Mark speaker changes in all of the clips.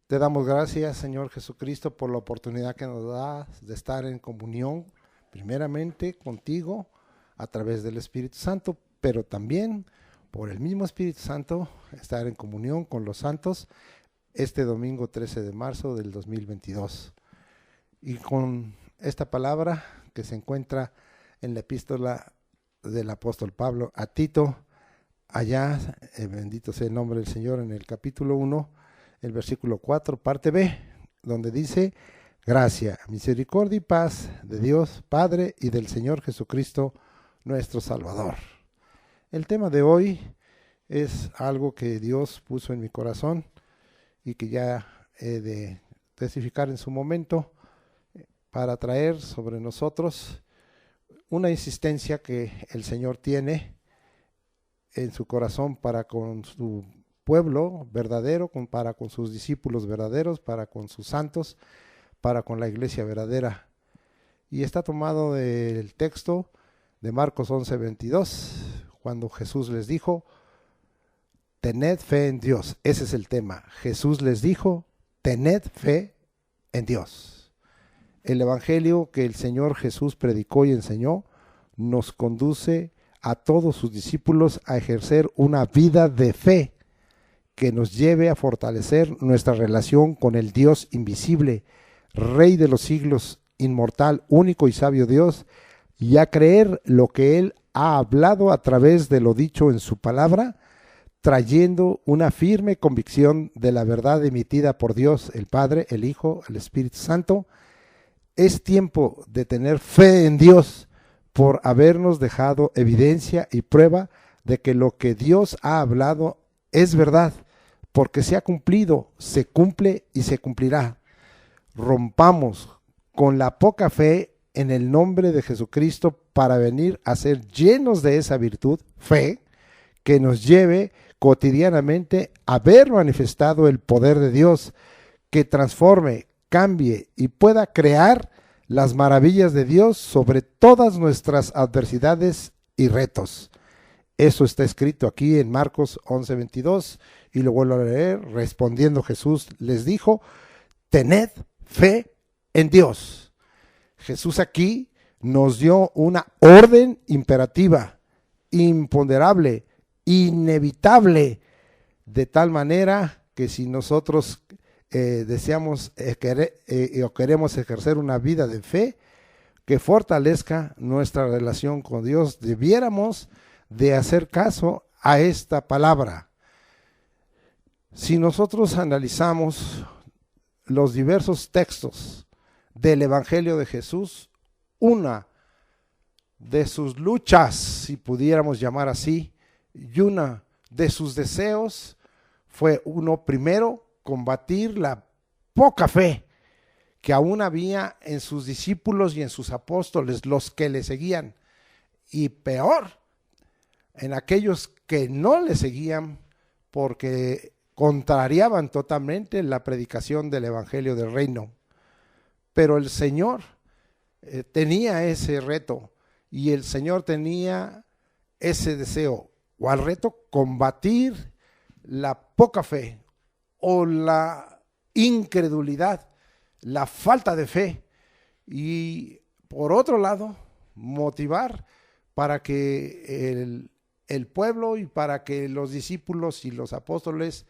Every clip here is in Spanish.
Speaker 1: Te damos gracias, Señor Jesucristo, por la oportunidad que nos das de estar en comunión, primeramente contigo, a través del Espíritu Santo, pero también por el mismo Espíritu Santo, estar en comunión con los santos este domingo 13 de marzo del 2022. Y con esta palabra que se encuentra en la epístola del apóstol Pablo a Tito, allá, bendito sea el nombre del Señor, en el capítulo 1, el versículo 4, parte B, donde dice: gracia, misericordia y paz de Dios Padre y del Señor Jesucristo, nuestro Salvador. El tema de hoy es algo que Dios puso en mi corazón y que ya he de testificar en su momento para traer sobre nosotros una insistencia que el Señor tiene en su corazón para con su pueblo verdadero, para con sus discípulos verdaderos, para con sus santos, para con la iglesia verdadera. Y está tomado del texto de Marcos 11:22, cuando Jesús les dijo: tened fe en Dios. Ese es el tema. Jesús les dijo: tened fe en Dios. El evangelio que el Señor Jesús predicó y enseñó nos conduce a todos sus discípulos a ejercer una vida de fe que nos lleve a fortalecer nuestra relación con el Dios invisible, Rey de los siglos, inmortal, único y sabio Dios, y a creer lo que Él ha hablado a través de lo dicho en su palabra, trayendo una firme convicción de la verdad emitida por Dios, el Padre, el Hijo, el Espíritu Santo. Es tiempo de tener fe en Dios por habernos dejado evidencia y prueba de que lo que Dios ha hablado es verdad, porque se ha cumplido, se cumple y se cumplirá. Rompamos con la poca fe en el nombre de Jesucristo para venir a ser llenos de esa virtud, fe, que nos lleve cotidianamente a ver manifestado el poder de Dios, que transforme, cambie y pueda crear las maravillas de Dios sobre todas nuestras adversidades y retos. Eso está escrito aquí en Marcos 11:22 y lo vuelvo a leer. Respondiendo Jesús les dijo: tened fe en Dios. Jesús aquí nos dio una orden imperativa, imponderable, inevitable, de tal manera que si nosotros deseamos o queremos ejercer una vida de fe que fortalezca nuestra relación con Dios, debiéramos de hacer caso a esta palabra. Si nosotros analizamos los diversos textos del Evangelio de Jesús, una de sus luchas, si pudiéramos llamar así, y una de sus deseos fue, uno, primero, combatir la poca fe que aún había en sus discípulos y en sus apóstoles, los que le seguían, y peor, en aquellos que no le seguían, porque contrariaban totalmente la predicación del Evangelio del Reino. Pero el Señor tenía ese reto, y el Señor tenía ese deseo, o al reto, combatir la poca fe, o la incredulidad, la falta de fe, y por otro lado, motivar para que el pueblo y para que los discípulos y los apóstoles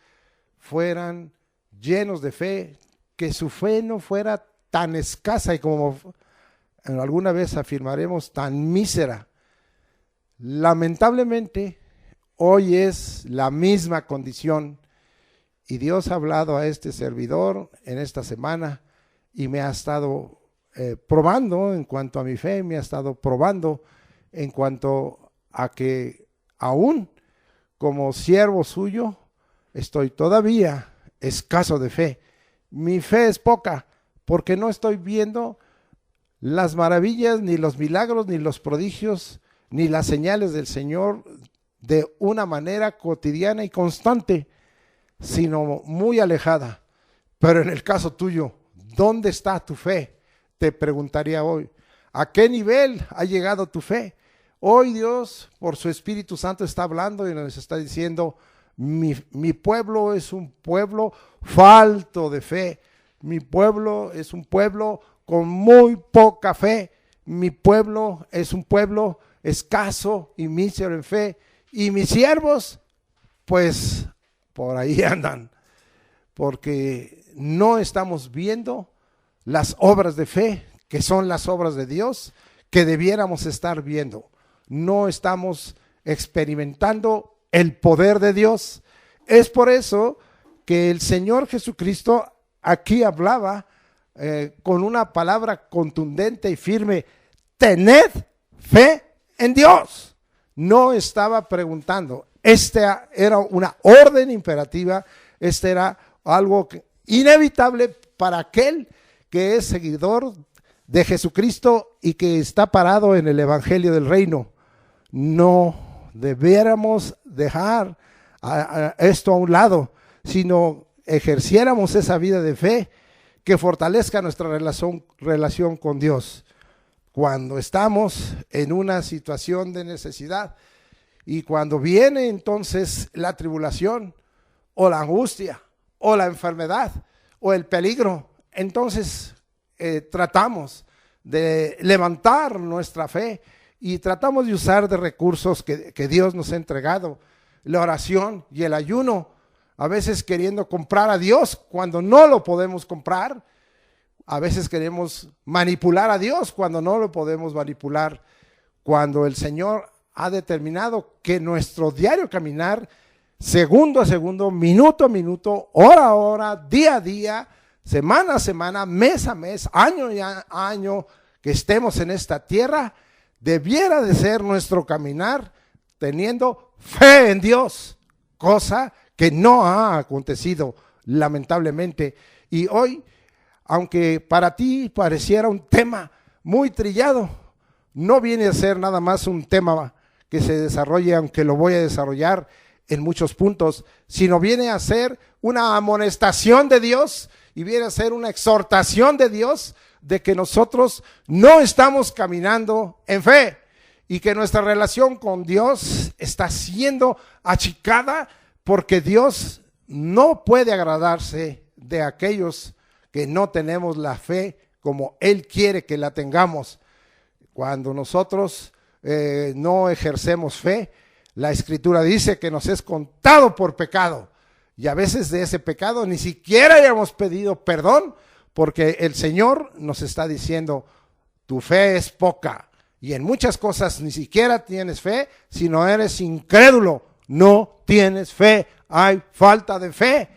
Speaker 1: fueran llenos de fe, que su fe no fuera tan escasa y, como alguna vez afirmaremos, tan mísera. Lamentablemente, hoy es la misma condición, y Dios ha hablado a este servidor en esta semana y me ha estado probando en cuanto a mi fe, me ha estado probando en cuanto a que aún como siervo suyo estoy todavía escaso de fe. Mi fe es poca porque no estoy viendo las maravillas, ni los milagros, ni los prodigios, ni las señales del Señor de una manera cotidiana y constante, sino muy alejada. Pero en el caso tuyo, ¿dónde está tu fe? Te preguntaría hoy, ¿a qué nivel ha llegado tu fe? Hoy Dios, por su Espíritu Santo, está hablando y nos está diciendo: Mi pueblo es un pueblo falto de fe. Mi pueblo es un pueblo con muy poca fe. Mi pueblo es un pueblo escaso y mísero en fe. Y mis siervos, pues por ahí andan, porque no estamos viendo las obras de fe, que son las obras de Dios, que debiéramos estar viendo. No estamos experimentando el poder de Dios. Es por eso que el Señor Jesucristo aquí hablaba con una palabra contundente y firme: tened fe en Dios. No estaba preguntando. Esta era una orden imperativa. Este era algo inevitable para aquel que es seguidor de Jesucristo y que está parado en el evangelio del reino. No debiéramos dejar esto a un lado, sino ejerciéramos esa vida de fe que fortalezca nuestra relación con Dios. Cuando estamos en una situación de necesidad y cuando viene entonces la tribulación o la angustia o la enfermedad o el peligro, entonces tratamos de levantar nuestra fe y tratamos de usar de recursos que Dios nos ha entregado, la oración y el ayuno, a veces queriendo comprar a Dios cuando no lo podemos comprar. A veces queremos manipular a Dios cuando no lo podemos manipular, cuando el Señor ha determinado que nuestro diario caminar, segundo a segundo, minuto a minuto, hora a hora, día a día, semana a semana, mes a mes, año a año, que estemos en esta tierra, debiera de ser nuestro caminar teniendo fe en Dios, cosa que no ha acontecido lamentablemente. Y hoy, aunque para ti pareciera un tema muy trillado, no viene a ser nada más un tema que se desarrolle, aunque lo voy a desarrollar en muchos puntos, sino viene a ser una amonestación de Dios y viene a ser una exhortación de Dios de que nosotros no estamos caminando en fe y que nuestra relación con Dios está siendo achicada, porque Dios no puede agradarse de aquellos que no tenemos la fe como Él quiere que la tengamos. Cuando nosotros no ejercemos fe, la Escritura dice que nos es contado por pecado, y a veces de ese pecado ni siquiera hayamos pedido perdón, porque el Señor nos está diciendo: tu fe es poca, y en muchas cosas ni siquiera tienes fe, sino eres incrédulo, no tienes fe, hay falta de fe.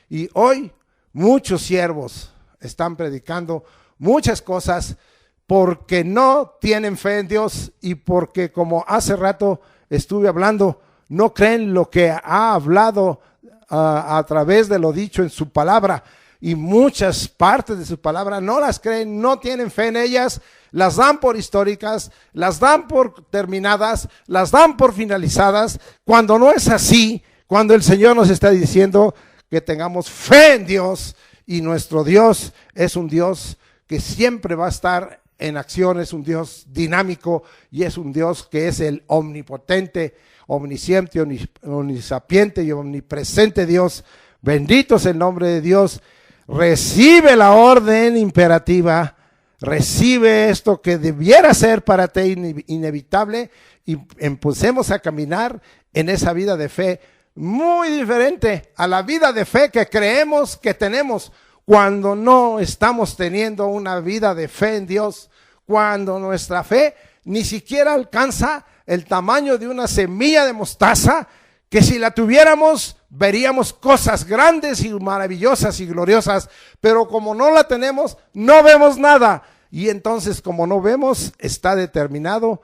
Speaker 1: Y hoy muchos siervos están predicando muchas cosas porque no tienen fe en Dios y porque, como hace rato estuve hablando, no creen lo que ha hablado a través de lo dicho en su palabra, y muchas partes de su palabra no las creen, no tienen fe en ellas, las dan por históricas, las dan por terminadas, las dan por finalizadas, cuando no es así, cuando el Señor nos está diciendo que tengamos fe en Dios, y nuestro Dios es un Dios que siempre va a estar en acción, es un Dios dinámico y es un Dios que es el omnipotente, omnisciente, omnisapiente y omnipresente Dios. Bendito es el nombre de Dios. Recibe la orden imperativa, recibe esto que debiera ser para ti inevitable, y empecemos a caminar en esa vida de fe muy diferente a la vida de fe que creemos que tenemos, cuando no estamos teniendo una vida de fe en Dios, cuando nuestra fe ni siquiera alcanza el tamaño de una semilla de mostaza, que si la tuviéramos veríamos cosas grandes y maravillosas y gloriosas, pero como no la tenemos, no vemos nada. Y entonces, como no vemos, está determinado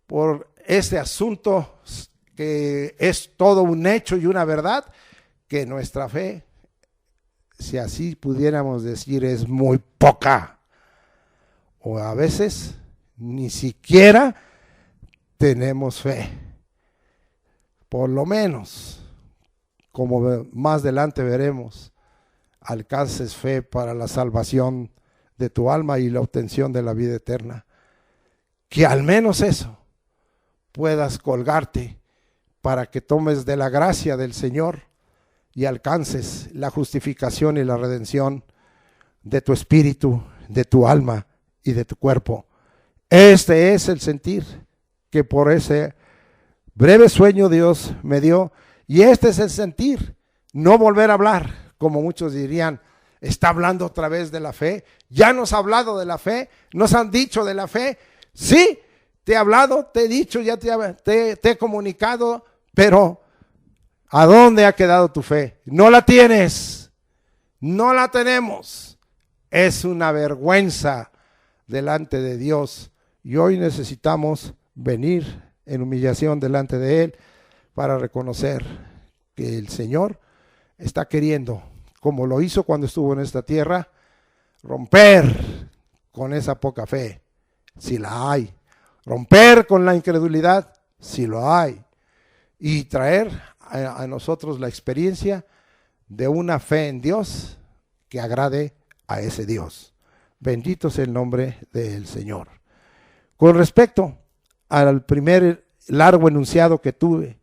Speaker 1: por este asunto que es todo un hecho y una verdad, que nuestra fe, si así pudiéramos decir, es muy poca, o a veces ni siquiera tenemos fe. Por lo menos, como más adelante veremos, alcances fe para la salvación de tu alma y la obtención de la vida eterna. Que al menos eso puedas colgarte para que tomes de la gracia del Señor y alcances la justificación y la redención de tu espíritu, de tu alma y de tu cuerpo. Este es el sentir que por ese breve sueño Dios me dio, y este es el sentir, no volver a hablar, como muchos dirían, está hablando otra vez de la fe. Ya nos ha hablado de la fe, nos han dicho de la fe. Sí, te he hablado, te he dicho, ya te he comunicado, pero ¿a dónde ha quedado tu fe? No la tienes, no la tenemos. Es una vergüenza delante de Dios, y hoy necesitamos venir en humillación delante de Él para reconocer que el Señor está queriendo, como lo hizo cuando estuvo en esta tierra, romper con esa poca fe, si la hay, romper con la incredulidad, si lo hay, y traer a nosotros la experiencia de una fe en Dios que agrade a ese Dios. Bendito sea el nombre del Señor. Con respecto al primer largo enunciado que tuve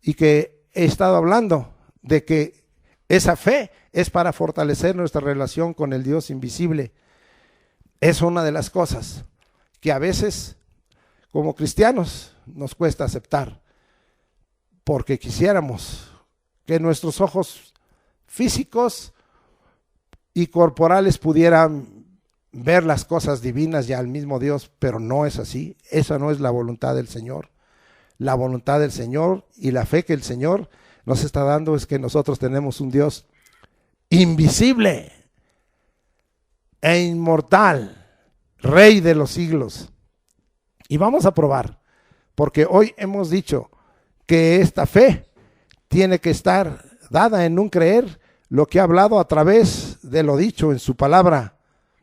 Speaker 1: y que he estado hablando de que esa fe es para fortalecer nuestra relación con el Dios invisible, es una de las cosas que a veces como cristianos nos cuesta aceptar, porque quisiéramos que nuestros ojos físicos y corporales pudieran ver las cosas divinas y al mismo Dios, pero no es así. Esa no es la voluntad del Señor. La voluntad del Señor y la fe que el Señor nos está dando es que nosotros tenemos un Dios invisible e inmortal, Rey de los siglos. Y vamos a probar, porque hoy hemos dicho que esta fe tiene que estar dada en un creer lo que ha hablado a través de lo dicho en su palabra,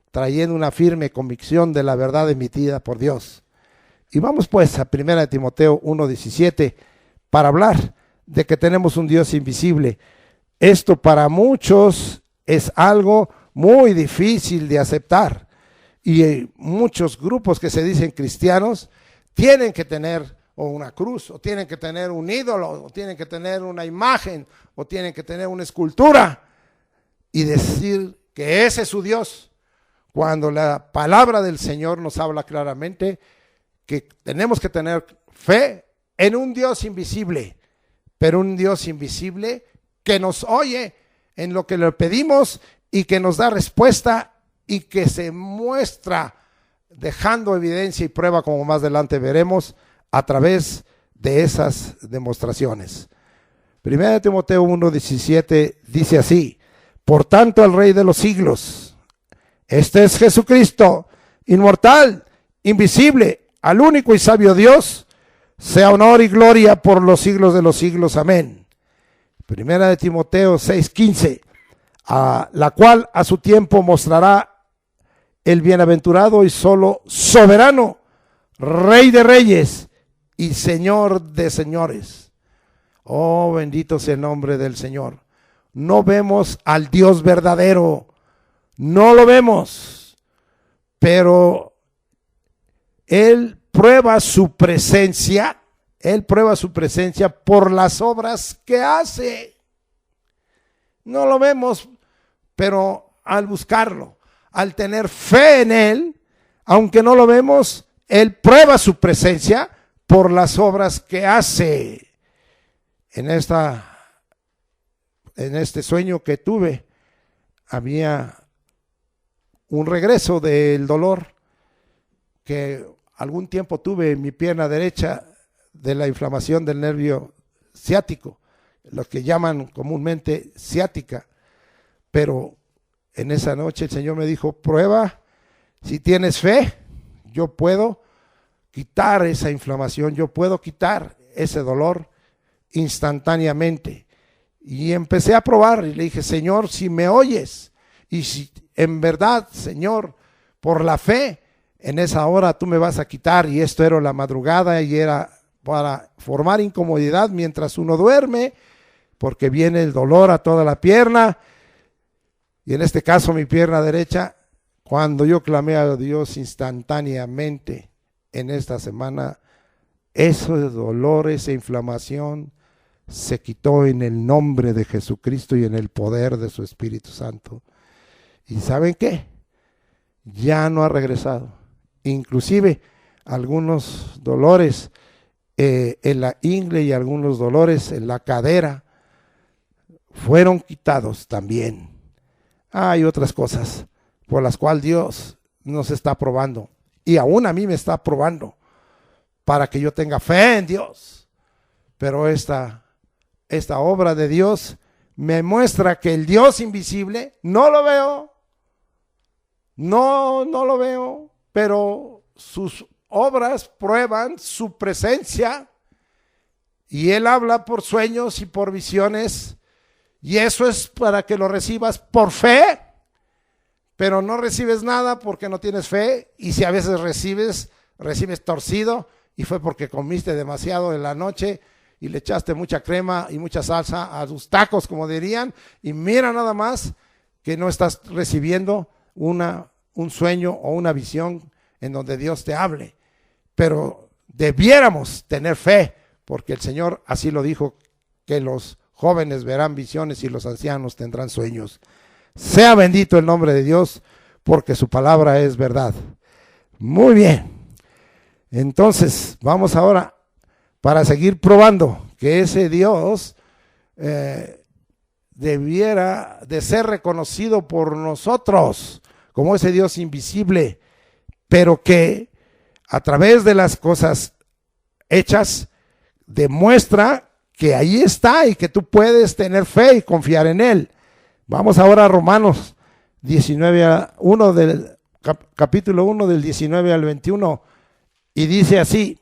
Speaker 1: trayendo una firme convicción de la verdad emitida por Dios. Y vamos pues a 1 Timoteo 1:17 para hablar de que tenemos un Dios invisible. Esto para muchos es algo muy difícil de aceptar, y muchos grupos que se dicen cristianos tienen que tener o una cruz, o tienen que tener un ídolo, o tienen que tener una imagen, o tienen que tener una escultura y decir que ese es su Dios, cuando la palabra del Señor nos habla claramente que tenemos que tener fe en un Dios invisible, pero un Dios invisible que nos oye en lo que le pedimos y que nos da respuesta y que se muestra dejando evidencia y prueba, como más adelante veremos, a través de esas demostraciones. 1 Timoteo 1:17 dice así: por tanto, el Rey de los siglos, este es Jesucristo, inmortal, invisible, al único y sabio Dios, sea honor y gloria por los siglos de los siglos. Amén. 1 Timoteo 6:15, a la cual a su tiempo mostrará el bienaventurado y solo soberano, Rey de reyes y Señor de señores. Oh, bendito sea el nombre del Señor. No vemos al Dios verdadero, no lo vemos, pero Él prueba su presencia, por las obras que hace. No lo vemos, pero al buscarlo, al tener fe en Él, aunque no lo vemos, Él prueba su presencia por las obras que hace. En este sueño que tuve, había un regreso del dolor que algún tiempo tuve en mi pierna derecha, de la inflamación del nervio ciático, lo que llaman comúnmente ciática. Pero en esa noche el Señor me dijo: prueba, si tienes fe, yo puedo quitar esa inflamación, yo puedo quitar ese dolor instantáneamente. Y empecé a probar y le dije: Señor, si me oyes, y si en verdad, Señor, por la fe, en esa hora tú me vas a quitar. Y esto era la madrugada y era para formar incomodidad mientras uno duerme, porque viene el dolor a toda la pierna, y en este caso mi pierna derecha. Cuando yo clamé a Dios instantáneamente en esta semana, ese dolor, esa inflamación se quitó en el nombre de Jesucristo y en el poder de su Espíritu Santo. ¿Y saben qué? Ya no ha regresado. Inclusive algunos dolores en la ingle y algunos dolores en la cadera fueron quitados también. Hay otras cosas por las cuales Dios nos está probando, y aún a mí me está probando para que yo tenga fe en Dios. Pero esta obra de Dios me muestra que el Dios invisible no lo veo, no lo veo, pero sus obras prueban su presencia, y Él habla por sueños y por visiones, y eso es para que lo recibas por fe. Pero no recibes nada porque no tienes fe, y si a veces recibes torcido, y fue porque comiste demasiado en la noche y le echaste mucha crema y mucha salsa a tus tacos, como dirían, y mira nada más que no estás recibiendo un sueño o una visión en donde Dios te hable. Pero debiéramos tener fe, porque el Señor así lo dijo, que los jóvenes verán visiones y los ancianos tendrán sueños. Sea bendito el nombre de Dios, porque su palabra es verdad. Muy bien. Entonces, vamos ahora para seguir probando que ese Dios debiera de ser reconocido por nosotros como ese Dios invisible, pero que a través de las cosas hechas demuestra que ahí está y que tú puedes tener fe y confiar en Él. Vamos ahora a Romanos 19, capítulo 1 del 19 al 21, y dice así: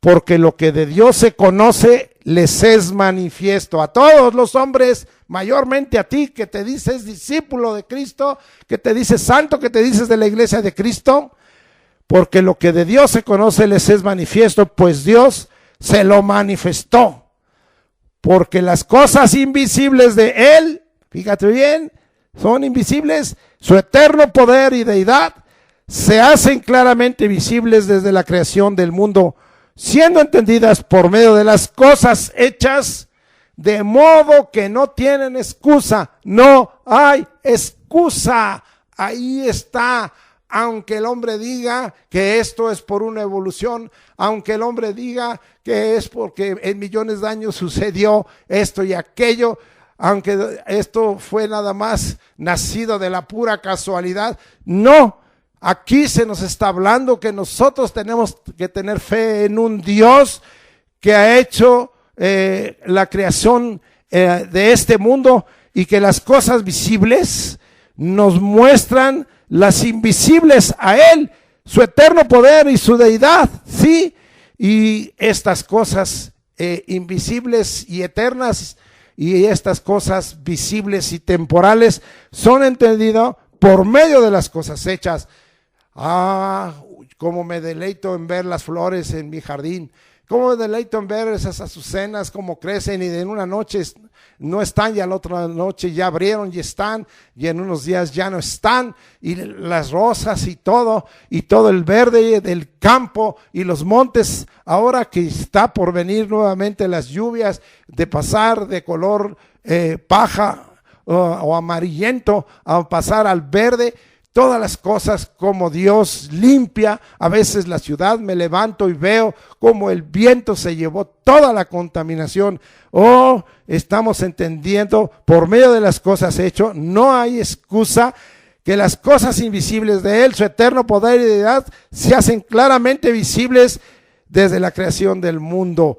Speaker 1: porque lo que de Dios se conoce les es manifiesto a todos los hombres, mayormente a ti que te dices discípulo de Cristo, que te dices santo, que te dices de la iglesia de Cristo, porque lo que de Dios se conoce les es manifiesto, pues Dios se lo manifestó, porque las cosas invisibles de Él, fíjate bien, son invisibles, su eterno poder y deidad se hacen claramente visibles desde la creación del mundo, siendo entendidas por medio de las cosas hechas, de modo que no tienen excusa. No hay excusa. Ahí está. Aunque el hombre diga que esto es por una evolución, aunque el hombre diga que es porque en millones de años sucedió esto y aquello, aunque esto fue nada más nacido de la pura casualidad, no. Aquí se nos está hablando que nosotros tenemos que tener fe en un Dios que ha hecho la creación de este mundo, y que las cosas visibles nos muestran las invisibles a Él, su eterno poder y su deidad, ¿sí? Y estas cosas invisibles y eternas, y estas cosas visibles y temporales son entendidas por medio de las cosas hechas. Cómo me deleito en ver las flores en mi jardín, cómo me deleito en ver esas azucenas como crecen, y en una noche no están y a la otra noche ya abrieron y están, y en unos días ya no están, y las rosas y todo el verde del campo y los montes, ahora que está por venir nuevamente las lluvias, de pasar de color paja o amarillento a pasar al verde. Todas las cosas como Dios limpia. A veces la ciudad, me levanto y veo como el viento se llevó toda la contaminación. Estamos entendiendo por medio de las cosas hechas, no hay excusa, que las cosas invisibles de Él, su eterno poder y deidad, se hacen claramente visibles desde la creación del mundo.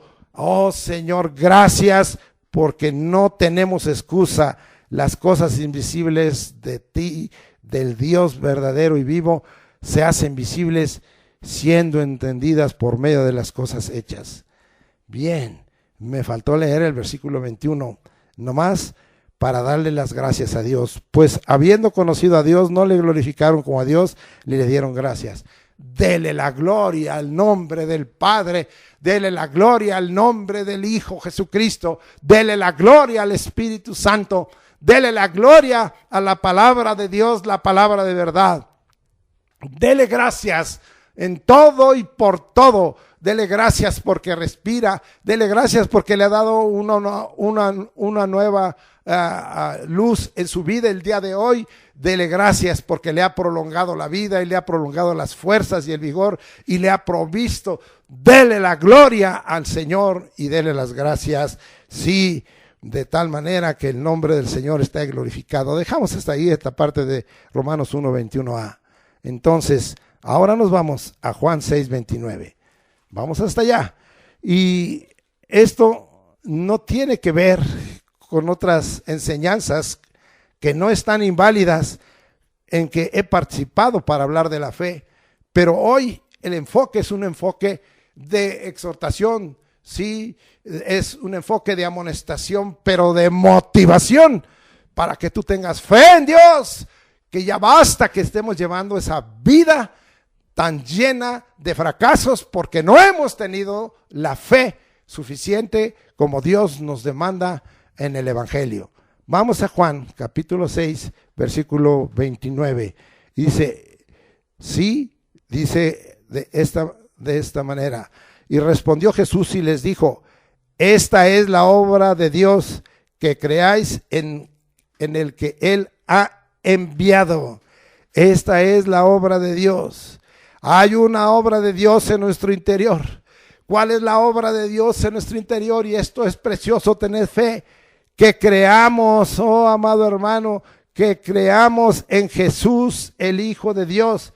Speaker 1: Señor, gracias, porque no tenemos excusa. Las cosas invisibles de ti, del Dios verdadero y vivo, se hacen visibles siendo entendidas por medio de las cosas hechas. Bien, me faltó leer el versículo 21, nomás para darle las gracias a Dios. Pues habiendo conocido a Dios, no le glorificaron como a Dios, ni le dieron gracias. Dele la gloria al nombre del Padre, dele la gloria al nombre del Hijo Jesucristo, dele la gloria al Espíritu Santo, dele la gloria a la palabra de Dios, la palabra de verdad. Dele gracias en todo y por todo. Dele gracias porque respira, dele gracias porque le ha dado una nueva luz en su vida el día de hoy. Dele gracias porque le ha prolongado la vida y le ha prolongado las fuerzas y el vigor y le ha provisto. Dele la gloria al Señor y dele las gracias. Sí, de tal manera que el nombre del Señor está glorificado. Dejamos hasta ahí esta parte de Romanos 1:21a. Entonces, ahora nos vamos a Juan 6:29. Vamos hasta allá. Y esto no tiene que ver con otras enseñanzas que no están inválidas en que he participado para hablar de la fe. Pero hoy el enfoque es un enfoque de exhortación, sí, es un enfoque de amonestación, pero de motivación para que tú tengas fe en Dios, que ya basta que estemos llevando esa vida tan llena de fracasos porque no hemos tenido la fe suficiente como Dios nos demanda en el Evangelio. Vamos a Juan capítulo 6 versículo 29. Dice, sí, dice de esta manera. Y respondió Jesús y les dijo, esta es la obra de Dios, que creáis en el que Él ha enviado. Esta es la obra de Dios. Hay una obra de Dios en nuestro interior. ¿Cuál es la obra de Dios en nuestro interior? Y esto es precioso, tener fe. Que creamos, oh amado hermano, que creamos en Jesús, el Hijo de Dios,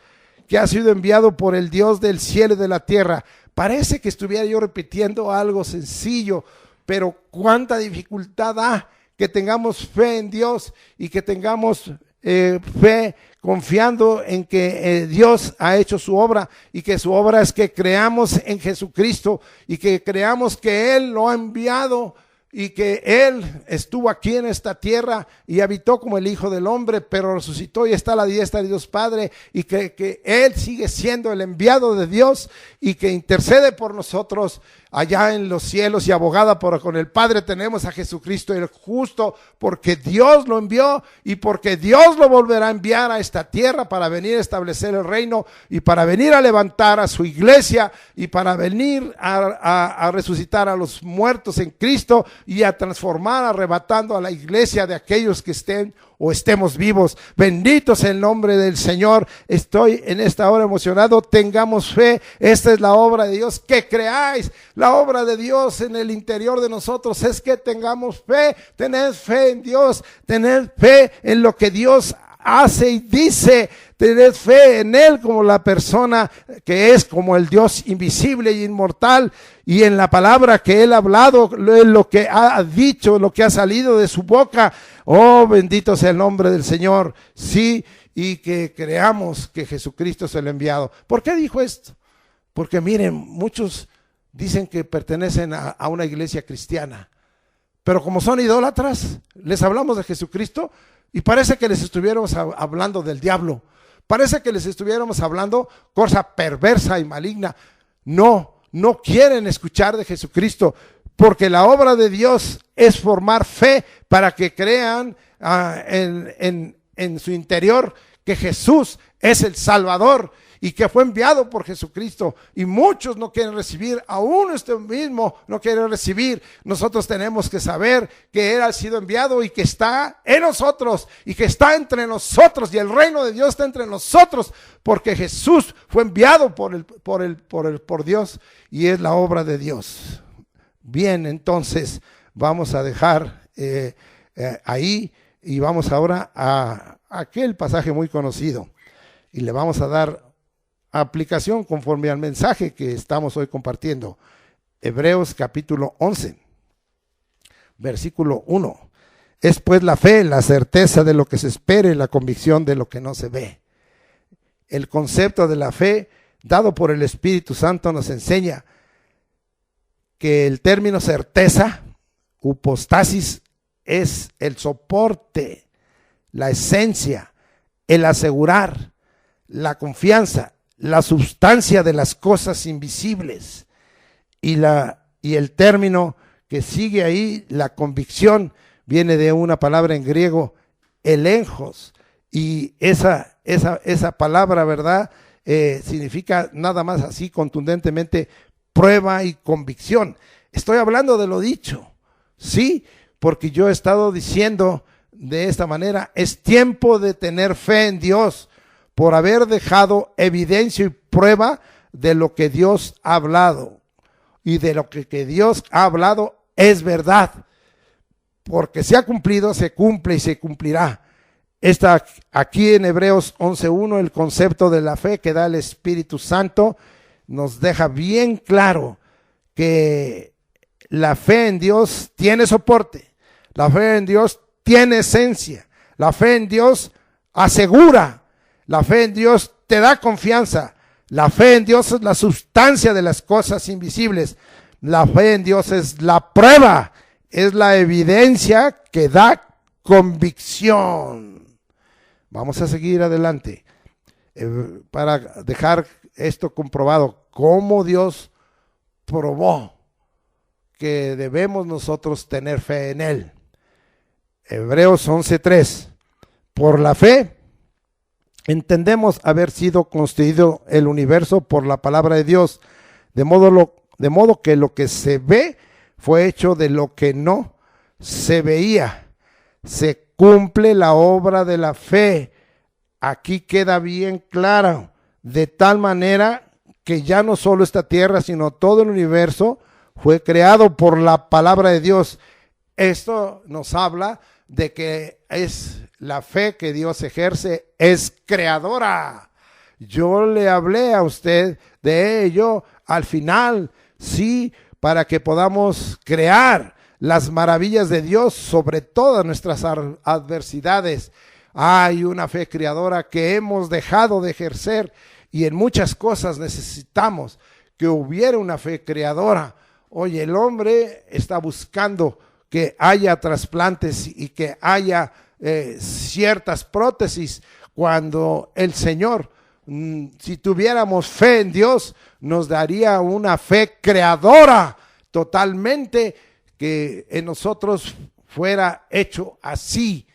Speaker 1: que ha sido enviado por el Dios del cielo y de la tierra. Parece que estuviera yo repitiendo algo sencillo, pero cuánta dificultad da que tengamos fe en Dios y que tengamos fe confiando en que Dios ha hecho su obra y que su obra es que creamos en Jesucristo y que creamos que Él lo ha enviado y que Él estuvo aquí en esta tierra y habitó como el Hijo del Hombre, pero resucitó y está a la diestra de Dios Padre, y que Él sigue siendo el enviado de Dios y que intercede por nosotros allá en los cielos, y abogada con el Padre tenemos a Jesucristo el justo, porque Dios lo envió y porque Dios lo volverá a enviar a esta tierra para venir a establecer el reino y para venir a levantar a su iglesia y para venir a resucitar a los muertos en Cristo y a transformar, arrebatando a la iglesia de aquellos que estén o estemos vivos. Bendito sea el nombre del Señor. Estoy en esta hora emocionado. Tengamos fe. Esta es la obra de Dios, que creáis. La obra de Dios en el interior de nosotros es que tengamos fe. Tened fe en Dios, tened fe en lo que Dios hace y dice. Tened fe en Él como la persona que es, como el Dios invisible e inmortal, y en la palabra que Él ha hablado, lo que ha dicho, lo que ha salido de su boca. Oh, bendito sea el nombre del Señor. Sí, y que creamos que Jesucristo es el enviado. ¿Por qué dijo esto? Porque miren, muchos dicen que pertenecen a una iglesia cristiana, pero como son idólatras, les hablamos de Jesucristo y parece que les estuviéramos hablando del diablo. Parece que les estuviéramos hablando cosa perversa y maligna. No quieren escuchar de Jesucristo, porque la obra de Dios es formar fe para que crean en su interior que Jesús es el Salvador y que fue enviado por Jesucristo. Y muchos no quieren recibir, aún este mismo no quiere recibir. Nosotros tenemos que saber que Él ha sido enviado y que está en nosotros y que está entre nosotros, y el reino de Dios está entre nosotros, porque Jesús fue enviado por Dios y es la obra de Dios. Bien, entonces vamos a dejar ahí y vamos ahora a aquel pasaje muy conocido y le vamos a dar aplicación conforme al mensaje que estamos hoy compartiendo. Hebreos capítulo 11, versículo 1. Es pues la fe, la certeza de lo que se espera y la convicción de lo que no se ve. El concepto de la fe dado por el Espíritu Santo nos enseña que el término certeza, hypostasis, es el soporte, la esencia, el asegurar, la confianza, la sustancia de las cosas invisibles. Y el término que sigue ahí, la convicción, viene de una palabra en griego, elenjos, y esa palabra, ¿verdad?, significa nada más así contundentemente prueba y convicción. Estoy hablando de lo dicho, sí, porque yo he estado diciendo de esta manera, es tiempo de tener fe en Dios por haber dejado evidencia y prueba de lo que Dios ha hablado, y de lo que Dios ha hablado es verdad, porque se ha cumplido, se cumple y se cumplirá. Está aquí en Hebreos 11:1 el concepto de la fe que da el Espíritu Santo, nos deja bien claro que la fe en Dios tiene soporte, la fe en Dios tiene esencia, la fe en Dios asegura, la fe en Dios te da confianza, la fe en Dios es la sustancia de las cosas invisibles, la fe en Dios es la prueba, es la evidencia que da convicción. Vamos a seguir adelante para dejar esto comprobado, cómo Dios probó que debemos nosotros tener fe en Él. Hebreos 11:3. Por la fe entendemos haber sido constituido el universo por la palabra de Dios, de modo que lo que se ve fue hecho de lo que no se veía. Se cumple la obra de la fe. Aquí queda bien claro, de tal manera que ya no solo esta tierra, sino todo el universo fue creado por la palabra de Dios. Esto nos habla de que es la fe que Dios ejerce, es creadora. Yo le hablé a usted de ello al final, sí, para que podamos crear las maravillas de Dios sobre todas nuestras adversidades. Hay una fe creadora que hemos dejado de ejercer y en muchas cosas necesitamos que hubiera una fe creadora. Oye, el hombre está buscando que haya trasplantes y que haya ciertas prótesis, cuando el Señor, si tuviéramos fe en Dios, nos daría una fe creadora totalmente, que en nosotros fuera hecho así.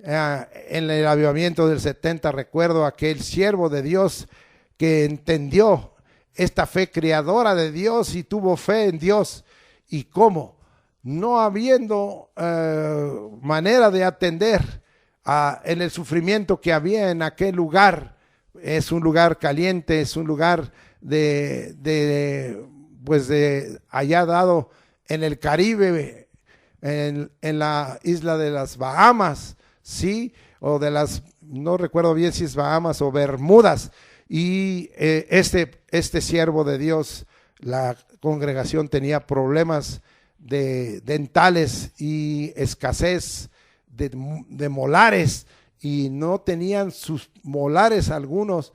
Speaker 1: En el avivamiento del 70 recuerdo aquel siervo de Dios que entendió esta fe creadora de Dios y tuvo fe en Dios. ¿Y cómo? No habiendo manera de atender en el sufrimiento que había en aquel lugar. Es un lugar caliente, es un lugar de allá dado en el Caribe, en la isla de las Bahamas, sí, o de las, no recuerdo bien si es Bahamas o Bermudas. Y este siervo de Dios, la congregación tenía problemas dentales y escasez de molares, y no tenían sus molares algunos,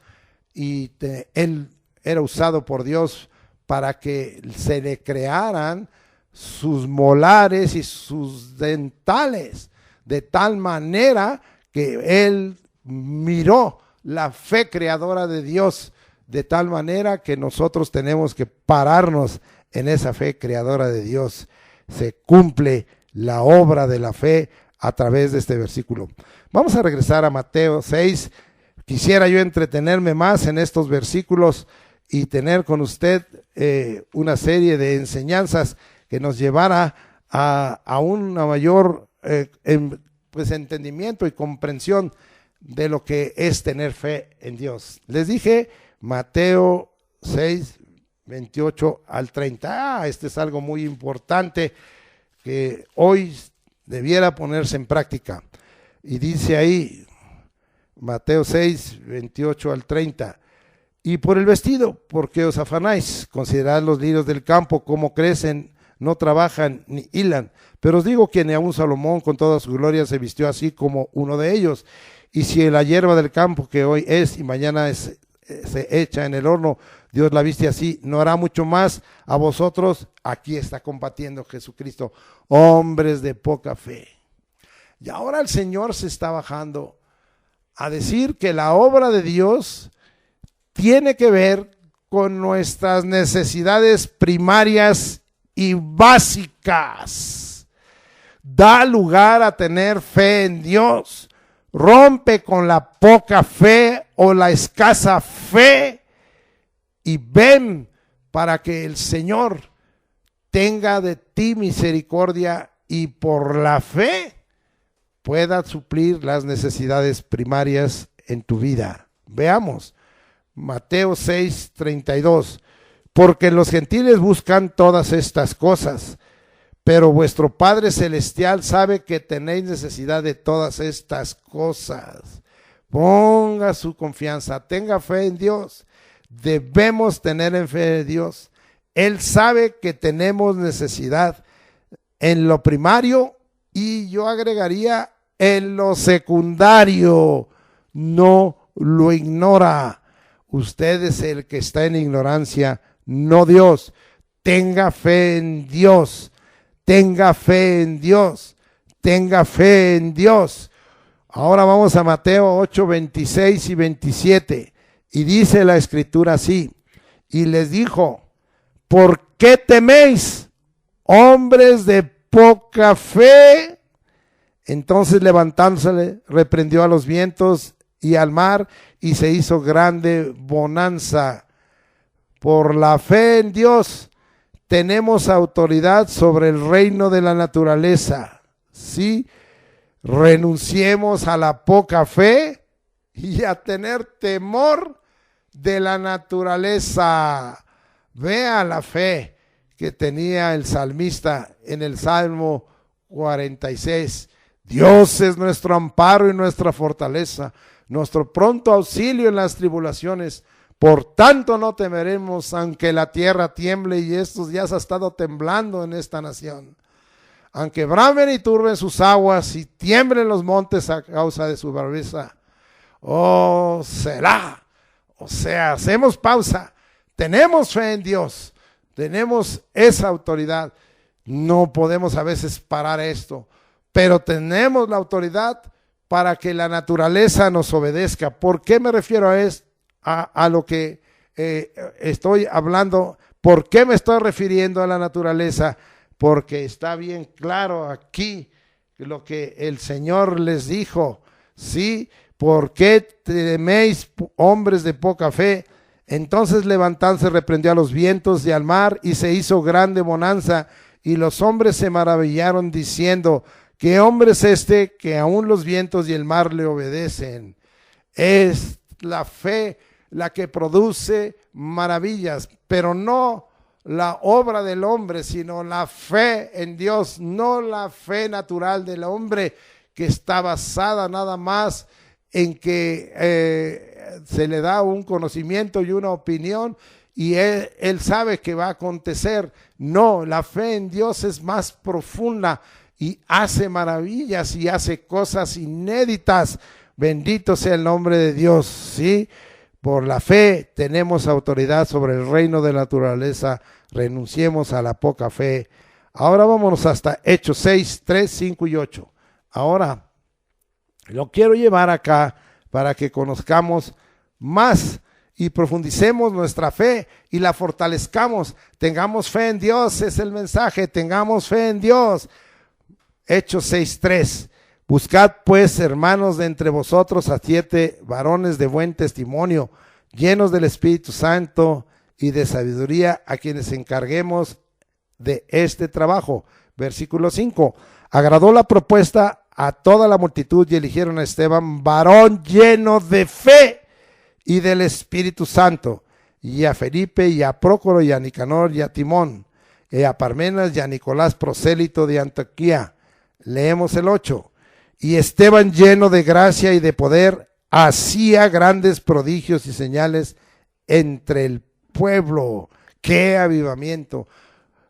Speaker 1: y él era usado por Dios para que se le crearan sus molares y sus dentales, de tal manera que él miró la fe creadora de Dios, de tal manera que nosotros tenemos que pararnos en esa fe creadora de Dios. Se cumple la obra de la fe a través de este versículo. Vamos a regresar a Mateo 6. Quisiera yo entretenerme más en estos versículos y tener con usted una serie de enseñanzas que nos llevara a una mayor entendimiento y comprensión de lo que es tener fe en Dios. Les dije Mateo 6, 28 al 30. Este es algo muy importante que hoy debiera ponerse en práctica. Y dice ahí, Mateo 6, 28 al 30. Y por el vestido, ¿por qué os afanáis? Considerad los lirios del campo, cómo crecen, no trabajan ni hilan. Pero os digo que ni aun Salomón con toda su gloria se vistió así como uno de ellos. Y si la hierba del campo, que hoy es y mañana se echa en el horno, Dios la viste así, ¿no hará mucho más a vosotros? Aquí está combatiendo Jesucristo, hombres de poca fe. Y ahora el Señor se está bajando a decir que la obra de Dios tiene que ver con nuestras necesidades primarias y básicas. Da lugar a tener fe en Dios, Rompe con la poca fe o la escasa fe y ven para que el Señor tenga de ti misericordia y por la fe pueda suplir las necesidades primarias en tu vida. Veamos, Mateo 6:32, porque los gentiles buscan todas estas cosas, pero vuestro Padre Celestial sabe que tenéis necesidad de todas estas cosas. Ponga su confianza, tenga fe en Dios. Debemos tener en fe en Dios. Él sabe que tenemos necesidad en lo primario y yo agregaría en lo secundario. No lo ignora. Usted es el que está en ignorancia, no Dios. Tenga fe en Dios. Tenga fe en Dios, tenga fe en Dios. Ahora vamos a Mateo 8:26 y 27. Y dice la escritura así: y les dijo, ¿por qué teméis, hombres de poca fe? Entonces levantándose, reprendió a los vientos y al mar, y se hizo grande bonanza. Por la fe en Dios tenemos autoridad sobre el reino de la naturaleza. Sí, renunciemos a la poca fe y a tener temor de la naturaleza. Vea la fe que tenía el salmista en el Salmo 46. Dios es nuestro amparo y nuestra fortaleza, nuestro pronto auxilio en las tribulaciones. Por tanto no temeremos, aunque la tierra tiemble, y estos días ha estado temblando en esta nación. Aunque bramen y turben sus aguas y tiemblen los montes a causa de su braveza. Oh, será. O sea, hacemos pausa. Tenemos fe en Dios. Tenemos esa autoridad. No podemos a veces parar esto, pero tenemos la autoridad para que la naturaleza nos obedezca. ¿Por qué me refiero a esto? A lo que estoy hablando. ¿Por qué me estoy refiriendo a la naturaleza? Porque está bien claro aquí lo que el Señor les dijo. ¿Sí? ¿Por qué teméis, hombres de poca fe? Entonces levantándose reprendió a los vientos y al mar, y se hizo grande bonanza, y los hombres se maravillaron diciendo, ¿qué hombre es este que aún los vientos y el mar le obedecen? Es la fe la que produce maravillas, pero no la obra del hombre, sino la fe en Dios, no la fe natural del hombre, que está basada nada más en que se le da un conocimiento y una opinión y él sabe que va a acontecer. No, la fe en Dios es más profunda y hace maravillas y hace cosas inéditas. Bendito sea el nombre de Dios, ¿sí? Por la fe tenemos autoridad sobre el reino de la naturaleza. Renunciemos a la poca fe. Ahora vámonos hasta Hechos 6, 3, 5 y 8. Ahora lo quiero llevar acá para que conozcamos más y profundicemos nuestra fe y la fortalezcamos. Tengamos fe en Dios, es el mensaje. Tengamos fe en Dios. Hechos 6, 3. Buscad pues, hermanos, de entre vosotros a 7 varones de buen testimonio, llenos del Espíritu Santo y de sabiduría, a quienes encarguemos de este trabajo. Versículo 5. Agradó la propuesta a toda la multitud y eligieron a Esteban, varón lleno de fe y del Espíritu Santo, y a Felipe y a Prócoro y a Nicanor y a Timón, y a Parmenas y a Nicolás, prosélito de Antioquía. Leemos el 8. Y Esteban, lleno de gracia y de poder, hacía grandes prodigios y señales entre el pueblo. ¡Qué avivamiento!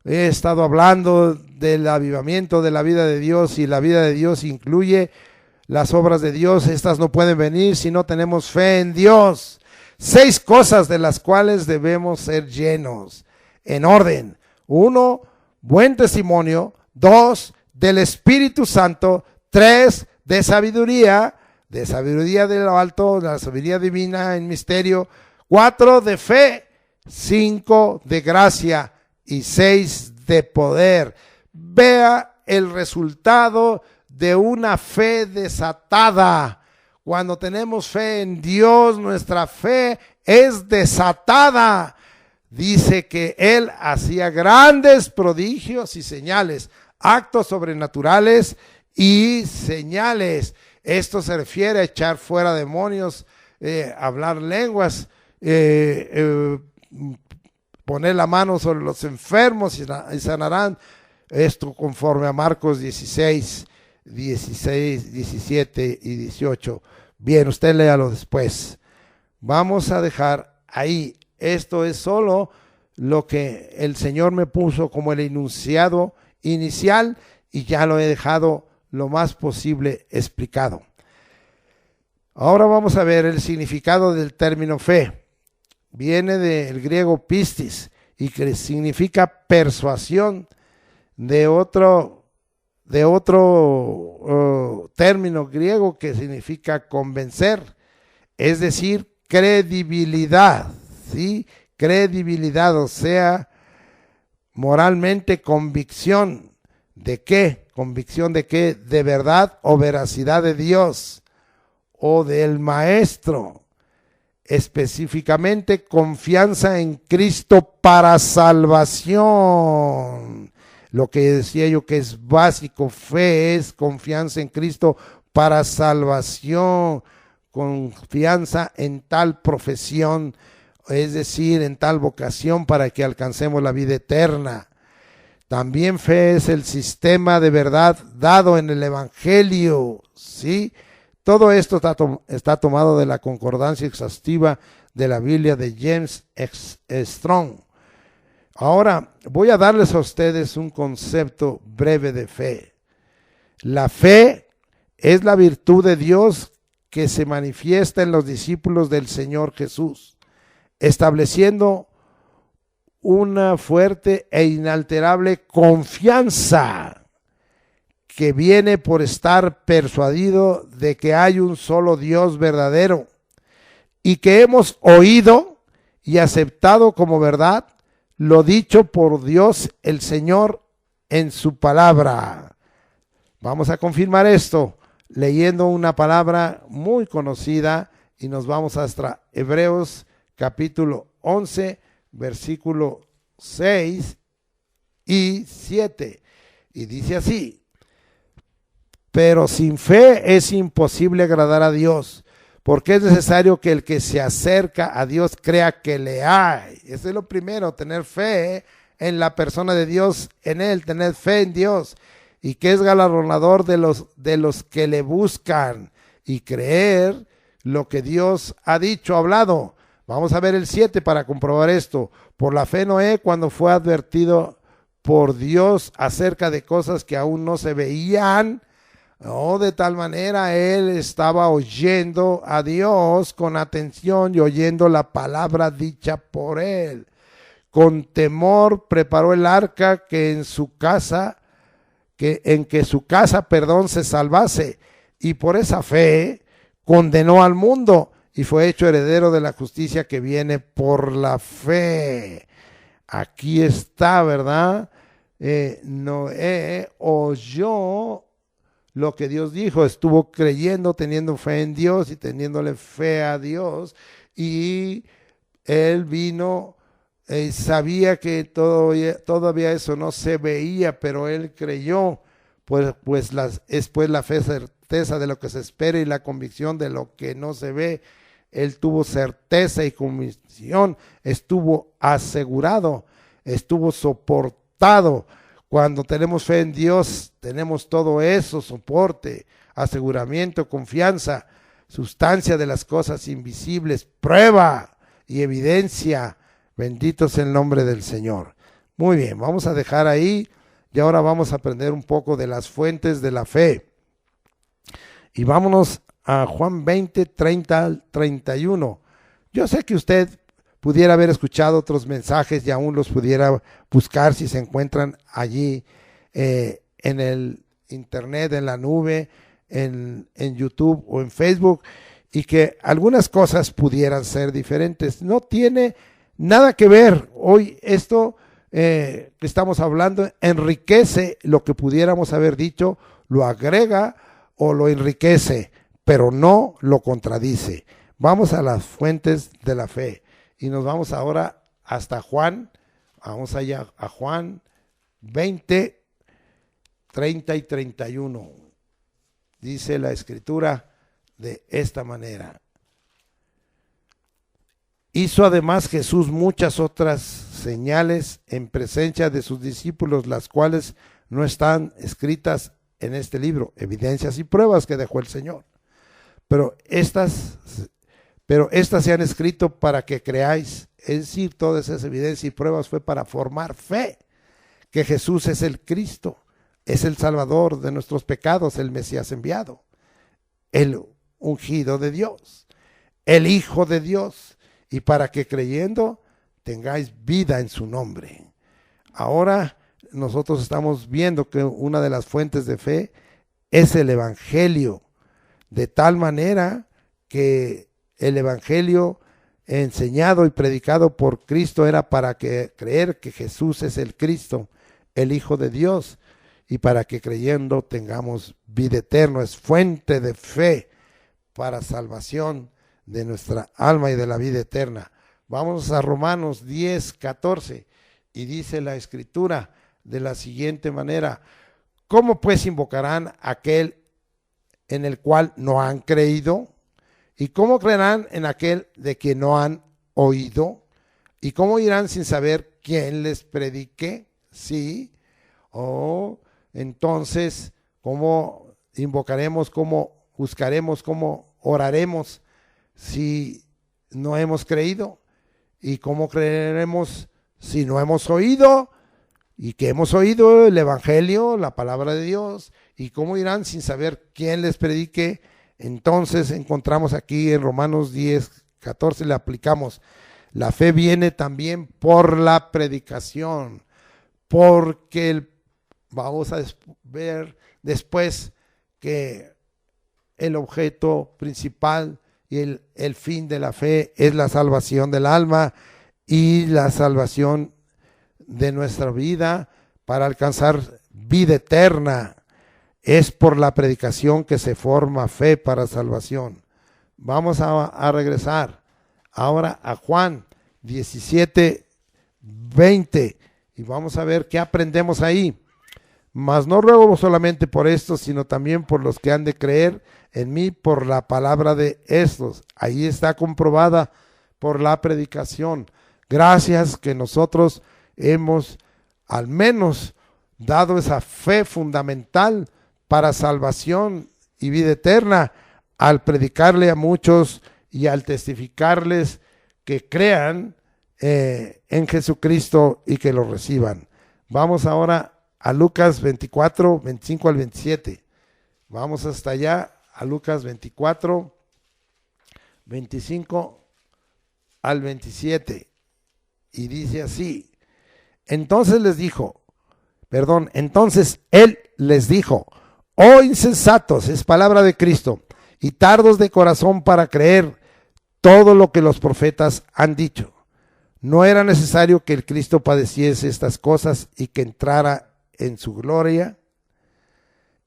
Speaker 1: He estado hablando del avivamiento de la vida de Dios, y la vida de Dios incluye las obras de Dios. Estas no pueden venir si no tenemos fe en Dios. 6 cosas de las cuales debemos ser llenos, en orden. 1, buen testimonio. 2, del Espíritu Santo. 3, de sabiduría de lo alto, de la sabiduría divina en misterio. 4, de fe. 5, de gracia. Y 6, de poder. Vea el resultado de una fe desatada. Cuando tenemos fe en Dios, nuestra fe es desatada. Dice que Él hacía grandes prodigios y señales, actos sobrenaturales y señales. Esto se refiere a echar fuera demonios, hablar lenguas, poner la mano sobre los enfermos y sanarán. Esto conforme a Marcos 16, 17 y 18. Bien, usted léalo después. Vamos a dejar ahí. Esto es solo lo que el Señor me puso como el enunciado inicial y ya lo he dejado lo más posible explicado. Ahora vamos a ver el significado del término fe. Viene del griego pistis y que significa persuasión, de otro término griego que significa convencer, es decir, credibilidad, ¿sí? Credibilidad, o sea, moralmente convicción. ¿De qué? ¿Convicción de qué? De verdad o veracidad de Dios o del Maestro. Específicamente, confianza en Cristo para salvación. Lo que decía yo que es básico, fe es confianza en Cristo para salvación, confianza en tal profesión, es decir, en tal vocación para que alcancemos la vida eterna. También fe es el sistema de verdad dado en el Evangelio, ¿sí? Todo esto está tomado de la concordancia exhaustiva de la Biblia de James Strong. Ahora voy a darles a ustedes un concepto breve de fe. La fe es la virtud de Dios que se manifiesta en los discípulos del Señor Jesús, estableciendo una fuerte e inalterable confianza que viene por estar persuadido de que hay un solo Dios verdadero y que hemos oído y aceptado como verdad lo dicho por Dios el Señor en su palabra. Vamos a confirmar esto leyendo una palabra muy conocida y nos vamos hasta Hebreos capítulo 11, versículo 6 y 7. Y dice así: pero sin fe es imposible agradar a Dios, porque es necesario que el que se acerca a Dios crea que le hay. Eso es lo primero, tener fe en la persona de Dios, en Él, tener fe en Dios, y que es galardonador de los que le buscan, y creer lo que Dios ha dicho, hablado. Vamos a ver el 7 para comprobar esto. Por la fe Noé, cuando fue advertido por Dios acerca de cosas que aún no se veían, de tal manera él estaba oyendo a Dios con atención y oyendo la palabra dicha por él. Con temor preparó el arca en que su casa se salvase, y por esa fe condenó al mundo y fue hecho heredero de la justicia que viene por la fe. Aquí está, ¿verdad? Noé oyó lo que Dios dijo, estuvo creyendo, teniendo fe en Dios y teniéndole fe a Dios, y él vino, sabía que todavía eso no se veía, pero él creyó, pues la fe certeza de lo que se espera y la convicción de lo que no se ve. Él tuvo certeza y convicción, estuvo asegurado, estuvo soportado. Cuando tenemos fe en Dios, tenemos todo eso, soporte, aseguramiento, confianza, sustancia de las cosas invisibles, prueba y evidencia. Bendito es el nombre del Señor. Muy bien, vamos a dejar ahí y ahora vamos a aprender un poco de las fuentes de la fe. Y vámonos a Juan 20, 30 al 31. Yo sé que usted pudiera haber escuchado otros mensajes y aún los pudiera buscar si se encuentran allí en el internet, en la nube, en YouTube o en Facebook, y que algunas cosas pudieran ser diferentes. No tiene nada que ver. Hoy esto que estamos hablando enriquece lo que pudiéramos haber dicho, lo agrega o lo enriquece, pero no lo contradice. Vamos a las fuentes de la fe y nos vamos ahora hasta Juan. Vamos allá a Juan 20, 30 y 31. Dice la escritura de esta manera. Hizo además Jesús muchas otras señales en presencia de sus discípulos, las cuales no están escritas en este libro, evidencias y pruebas que dejó el Señor. Pero estas se han escrito para que creáis. Es decir, todas esas evidencias y pruebas fue para formar fe, que Jesús es el Cristo, es el Salvador de nuestros pecados, el Mesías enviado, el ungido de Dios, el Hijo de Dios, y para que creyendo tengáis vida en su nombre. Ahora nosotros estamos viendo que una de las fuentes de fe es el Evangelio, de tal manera que el Evangelio enseñado y predicado por Cristo era para que creer que Jesús es el Cristo, el Hijo de Dios, y para que creyendo tengamos vida eterna. Es fuente de fe para salvación de nuestra alma y de la vida eterna. Vamos a Romanos 10, 14, y dice la escritura de la siguiente manera: ¿cómo pues invocarán aquel en el cual no han creído? ¿Y cómo creerán en aquel de quien no han oído? ¿Y cómo irán sin saber quién les predique? Sí. Entonces, ¿cómo invocaremos, cómo buscaremos, cómo oraremos si no hemos creído? ¿Y cómo creeremos si no hemos oído? ¿Y que hemos oído? El Evangelio, la palabra de Dios. ¿Y cómo irán sin saber quién les predique? Entonces encontramos aquí en Romanos 10, 14, le aplicamos: la fe viene también por la predicación, porque vamos a ver después que el objeto principal y el fin de la fe es la salvación del alma y la salvación de nuestra vida para alcanzar vida eterna. Es por la predicación que se forma fe para salvación. Vamos a regresar ahora a Juan 17, 20 y vamos a ver qué aprendemos ahí. Mas no ruego solamente por estos, sino también por los que han de creer en mí por la palabra de estos. Ahí está comprobada por la predicación. Gracias que nosotros hemos al menos dado esa fe fundamental para salvación y vida eterna al predicarle a muchos y al testificarles que crean en Jesucristo y que lo reciban. Vamos ahora a Lucas 24, 25 al 27. Vamos hasta allá a Lucas 24, 25 al 27. Y dice así: entonces él les dijo: oh insensatos, es palabra de Cristo, y tardos de corazón para creer todo lo que los profetas han dicho. ¿No era necesario que el Cristo padeciese estas cosas y que entrara en su gloria?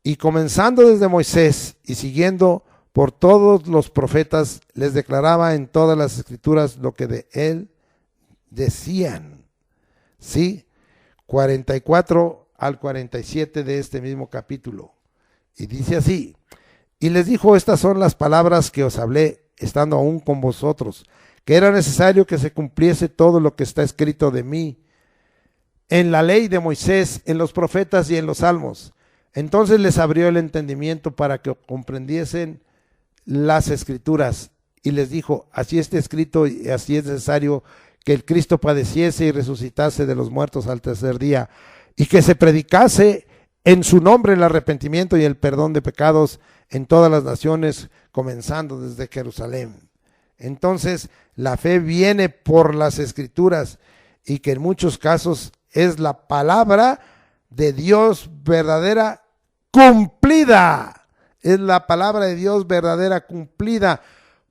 Speaker 1: Y comenzando desde Moisés y siguiendo por todos los profetas, les declaraba en todas las escrituras lo que de él decían. Sí, 44 al 47 de este mismo capítulo. Y dice así: y les dijo: estas son las palabras que os hablé estando aún con vosotros, que era necesario que se cumpliese todo lo que está escrito de mí en la ley de Moisés, en los profetas y en los salmos. Entonces les abrió el entendimiento para que comprendiesen las escrituras, y les dijo: así está escrito y así es necesario que el Cristo padeciese y resucitase de los muertos al tercer día, y que se predicase en su nombre el arrepentimiento y el perdón de pecados en todas las naciones, comenzando desde Jerusalén. Entonces la fe viene por las escrituras, y que en muchos casos es la palabra de Dios verdadera cumplida. Es la palabra de Dios verdadera cumplida.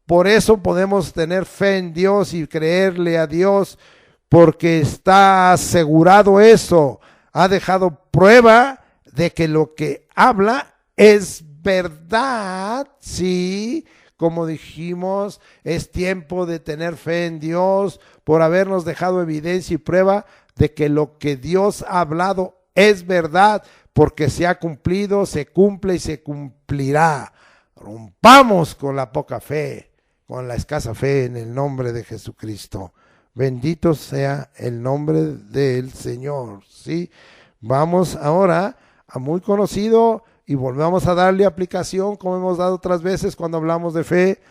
Speaker 1: Por eso podemos tener fe en Dios y creerle a Dios, porque está asegurado eso. Ha dejado prueba de que lo que habla es verdad, sí, como dijimos, es tiempo de tener fe en Dios por habernos dejado evidencia y prueba de que lo que Dios ha hablado es verdad, porque se ha cumplido, se cumple y se cumplirá. Rompamos con la poca fe, con la escasa fe en el nombre de Jesucristo. Bendito sea el nombre del Señor, ¿sí? Vamos ahora a muy conocido y volvemos a darle aplicación, como hemos dado otras veces cuando hablamos de fe,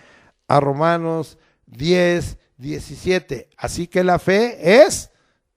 Speaker 1: a Romanos 10:17. Así que la fe es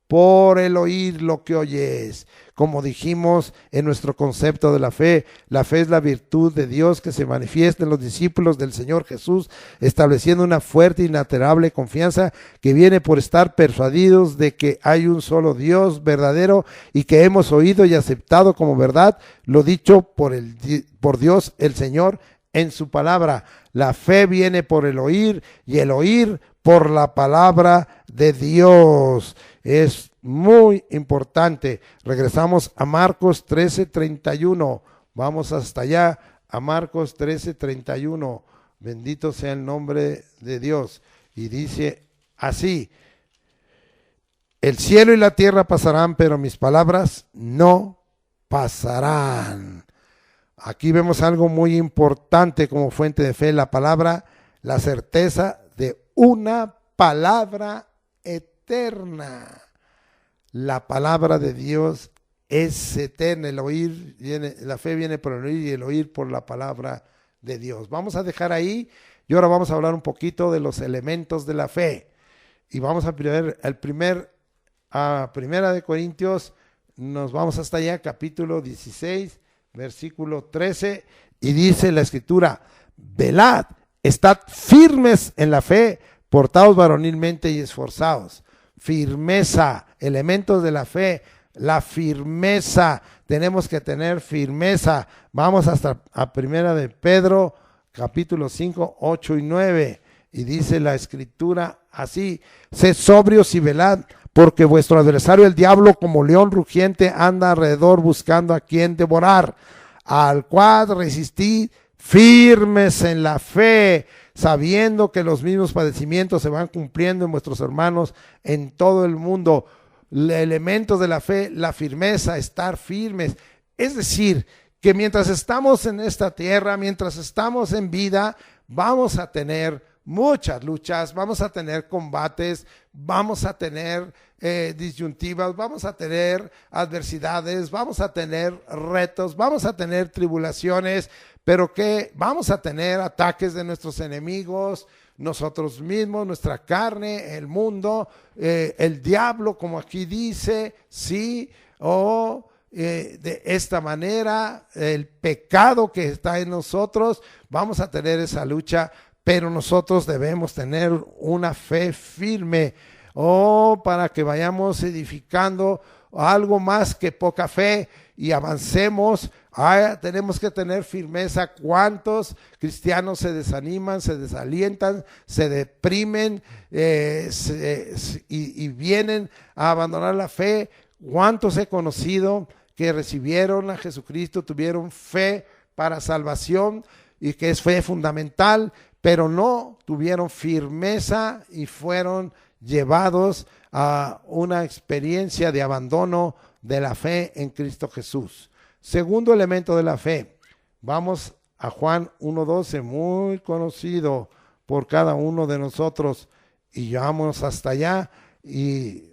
Speaker 1: por el oír lo que oyes. Como dijimos en nuestro concepto de la fe es la virtud de Dios que se manifiesta en los discípulos del Señor Jesús, estableciendo una fuerte e inalterable confianza que viene por estar persuadidos de que hay un solo Dios verdadero y que hemos oído y aceptado como verdad lo dicho por Dios el Señor en su palabra. La fe viene por el oír y el oír por la palabra de Dios. Es muy importante. Regresamos a Marcos 13:31. Vamos hasta allá, a Marcos 13:31. Bendito sea el nombre de Dios. Y dice así: el cielo y la tierra pasarán, pero mis palabras no pasarán. Aquí vemos algo muy importante como fuente de fe, la palabra, la certeza de una palabra eterna. La palabra de Dios es eterna, el oír viene, la fe viene por el oír y el oír por la palabra de Dios. Vamos a dejar ahí y ahora vamos a hablar un poquito de los elementos de la fe. Y vamos a ver a Primera de Corintios, nos vamos hasta allá, capítulo 16, versículo 13, y dice la Escritura: velad, estad firmes en la fe, portaos varonilmente y esforzaos. Firmeza, elementos de la fe, la firmeza, tenemos que tener firmeza. Vamos hasta a Primera de Pedro, capítulo 5, 8 y 9, y dice la Escritura así: sed sobrios y velad, porque vuestro adversario el diablo como león rugiente anda alrededor buscando a quien devorar, al cual resistid firmes en la fe, sabiendo que los mismos padecimientos se van cumpliendo en vuestros hermanos en todo el mundo. Elementos de la fe, la firmeza, estar firmes. Es decir, que mientras estamos en esta tierra, mientras estamos en vida, vamos a tener muchas luchas, vamos a tener combates, vamos a tener disyuntivas, vamos a tener adversidades, vamos a tener retos, vamos a tener tribulaciones, pero que vamos a tener ataques de nuestros enemigos, nosotros mismos, nuestra carne, el mundo, el diablo, como aquí dice, sí, de esta manera, el pecado que está en nosotros, vamos a tener esa lucha, pero nosotros debemos tener una fe firme, para que vayamos edificando algo más que poca fe y avancemos. Tenemos que tener firmeza. ¿Cuántos cristianos se desaniman, se desalientan, se deprimen y vienen a abandonar la fe? ¿Cuántos he conocido que recibieron a Jesucristo, tuvieron fe para salvación y que es fe fundamental, pero no tuvieron firmeza y fueron llevados a una experiencia de abandono de la fe en Cristo Jesús? Segundo elemento de la fe, vamos a Juan 1:12, muy conocido por cada uno de nosotros, y vamos hasta allá y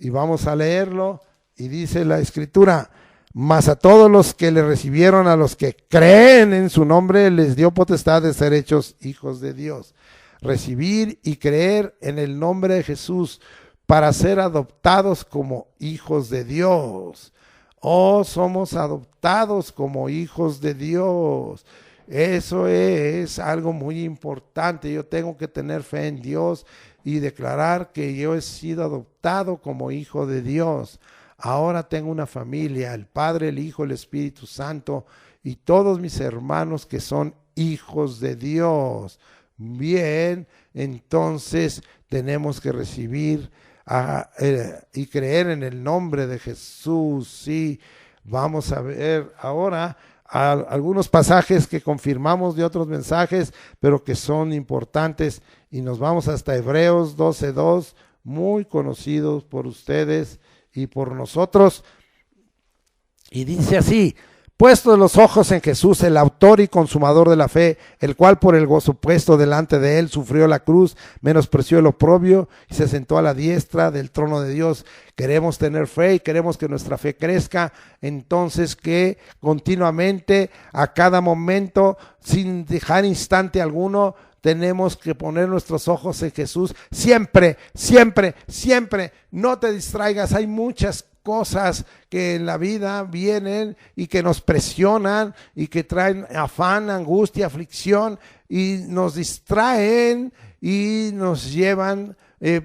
Speaker 1: vamos a leerlo, y dice la Escritura: mas a todos los que le recibieron, a los que creen en su nombre, les dio potestad de ser hechos hijos de Dios. Recibir y creer en el nombre de Jesús para ser adoptados como hijos de Dios. Somos adoptados como hijos de Dios. Eso es algo muy importante. Yo tengo que tener fe en Dios y declarar que yo he sido adoptado como hijo de Dios. Ahora tengo una familia, el Padre, el Hijo, el Espíritu Santo y todos mis hermanos que son hijos de Dios. Bien, entonces tenemos que recibir y creer en el nombre de Jesús. Sí, vamos a ver ahora algunos pasajes que confirmamos de otros mensajes, pero que son importantes, y nos vamos hasta Hebreos 12:2, muy conocidos por ustedes y por nosotros, y dice así: puestos los ojos en Jesús, el autor y consumador de la fe, el cual por el gozo puesto delante de él sufrió la cruz, menospreció el oprobio y se sentó a la diestra del trono de Dios. Queremos tener fe y queremos que nuestra fe crezca, entonces que continuamente, a cada momento, sin dejar instante alguno, tenemos que poner nuestros ojos en Jesús. Siempre, siempre, siempre. No te distraigas. Hay muchas cosas que en la vida vienen y que nos presionan y que traen afán, angustia, aflicción y nos distraen y nos llevan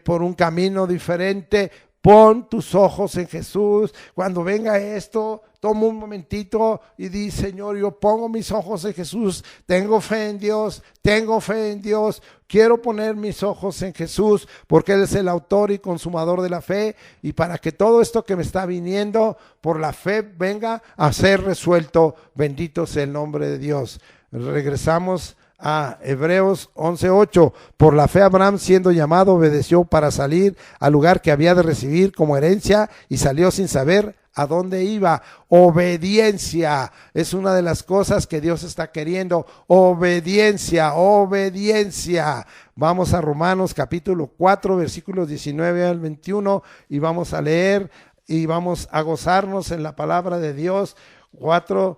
Speaker 1: por un camino diferente. Pon tus ojos en Jesús. Cuando venga esto, toma un momentito y di: Señor, yo pongo mis ojos en Jesús. Tengo fe en Dios, tengo fe en Dios. Quiero poner mis ojos en Jesús porque Él es el autor y consumador de la fe, y para que todo esto que me está viniendo por la fe venga a ser resuelto. Bendito sea el nombre de Dios. Regresamos a Hebreos 11:8. Por la fe Abraham, siendo llamado, obedeció para salir al lugar que había de recibir como herencia, y salió sin saber a dónde iba. Obediencia es una de las cosas que Dios está queriendo. Obediencia, obediencia. Vamos a Romanos capítulo 4, versículos 19 al 21, y vamos a leer y vamos a gozarnos en la palabra de Dios. 4,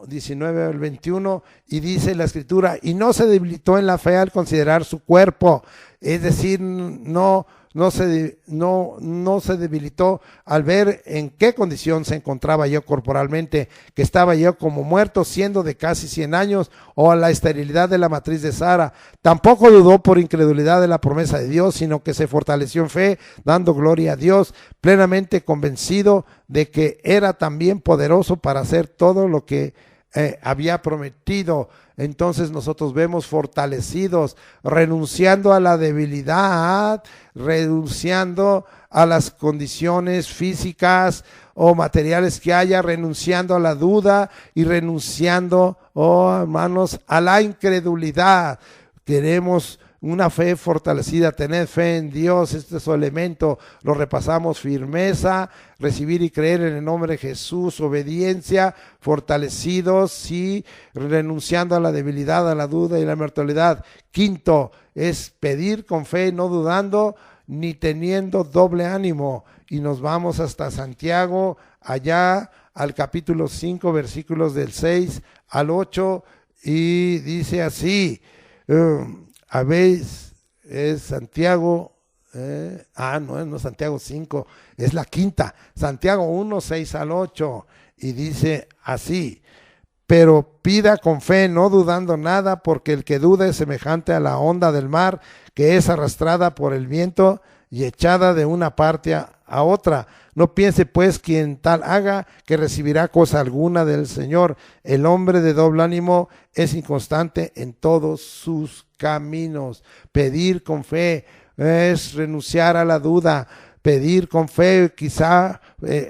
Speaker 1: 19 al 21, y dice la escritura: y no se debilitó en la fe al considerar su cuerpo, es decir, no se debilitó al ver en qué condición se encontraba yo corporalmente, que estaba yo como muerto, siendo de casi 100 años, o a la esterilidad de la matriz de Sara. Tampoco dudó por incredulidad de la promesa de Dios, sino que se fortaleció en fe, dando gloria a Dios, plenamente convencido de que era también poderoso para hacer todo lo que había prometido. Entonces nosotros vemos fortalecidos, renunciando a la debilidad, renunciando a las condiciones físicas o materiales que haya, renunciando a la duda y renunciando, hermanos, a la incredulidad. Queremos una fe fortalecida, tener fe en Dios. Este es su elemento, lo repasamos: firmeza, recibir y creer en el nombre de Jesús, obediencia, fortalecidos, sí, renunciando a la debilidad, a la duda y la mortalidad. Quinto, es pedir con fe, no dudando ni teniendo doble ánimo. Y nos vamos hasta Santiago, allá al capítulo 5, versículos del 6 al 8, y dice así: es Santiago, no es Santiago 5, es la quinta, Santiago 1, 6 al 8, y dice así: pero pida con fe, no dudando nada, porque el que duda es semejante a la onda del mar, que es arrastrada por el viento y echada de una parte a otra. No piense pues quien tal haga que recibirá cosa alguna del Señor. El hombre de doble ánimo es inconstante en todos sus caminos. Pedir con fe es renunciar a la duda. Pedir con fe, quizá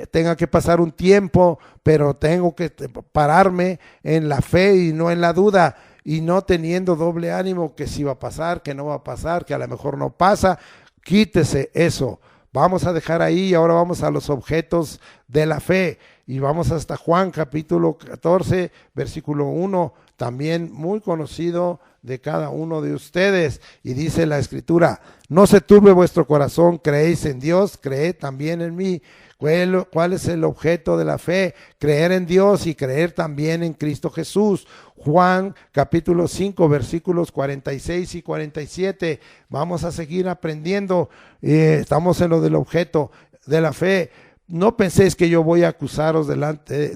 Speaker 1: tenga que pasar un tiempo, pero tengo que pararme en la fe y no en la duda, y no teniendo doble ánimo, que si va a pasar, que no va a pasar, que a lo mejor no pasa. Quítese eso. Vamos a dejar ahí, y ahora vamos a los objetos de la fe, y vamos hasta Juan capítulo 14, versículo 1, también muy conocido de cada uno de ustedes, y dice la escritura: no se turbe vuestro corazón, creéis en Dios, creed también en mí. ¿Cuál es el objeto de la fe? Creer en Dios y creer también en Cristo Jesús. Juan capítulo 5, versículos 46 y 47. Vamos a seguir aprendiendo. Estamos en lo del objeto de la fe. No penséis que yo voy a acusaros delante,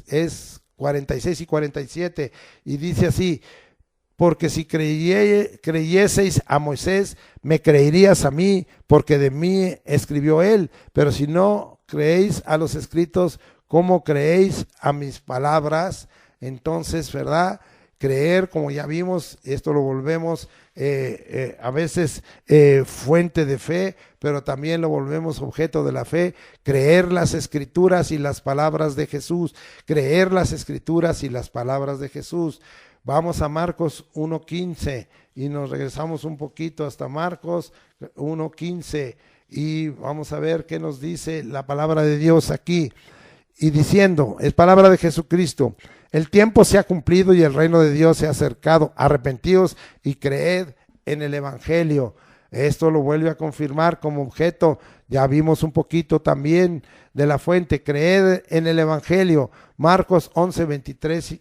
Speaker 1: es 46 y 47. Y dice así: porque si creyeseis a Moisés, me creerías a mí, porque de mí escribió él. Pero si no creéis a los escritos, ¿cómo creéis a mis palabras? Entonces, ¿verdad? Creer, como ya vimos, esto lo volvemos a veces fuente de fe, pero también lo volvemos objeto de la fe. Creer las Escrituras y las palabras de Jesús. Creer las Escrituras y las palabras de Jesús. Vamos a Marcos 1:15 y nos regresamos un poquito hasta Marcos 1:15 y vamos a ver qué nos dice la palabra de Dios aquí. Y diciendo, es palabra de Jesucristo: el tiempo se ha cumplido y el reino de Dios se ha acercado. Arrepentíos y creed en el Evangelio. Esto lo vuelve a confirmar como objeto. Ya vimos un poquito también de la fuente. Creed en el Evangelio. Marcos 11:23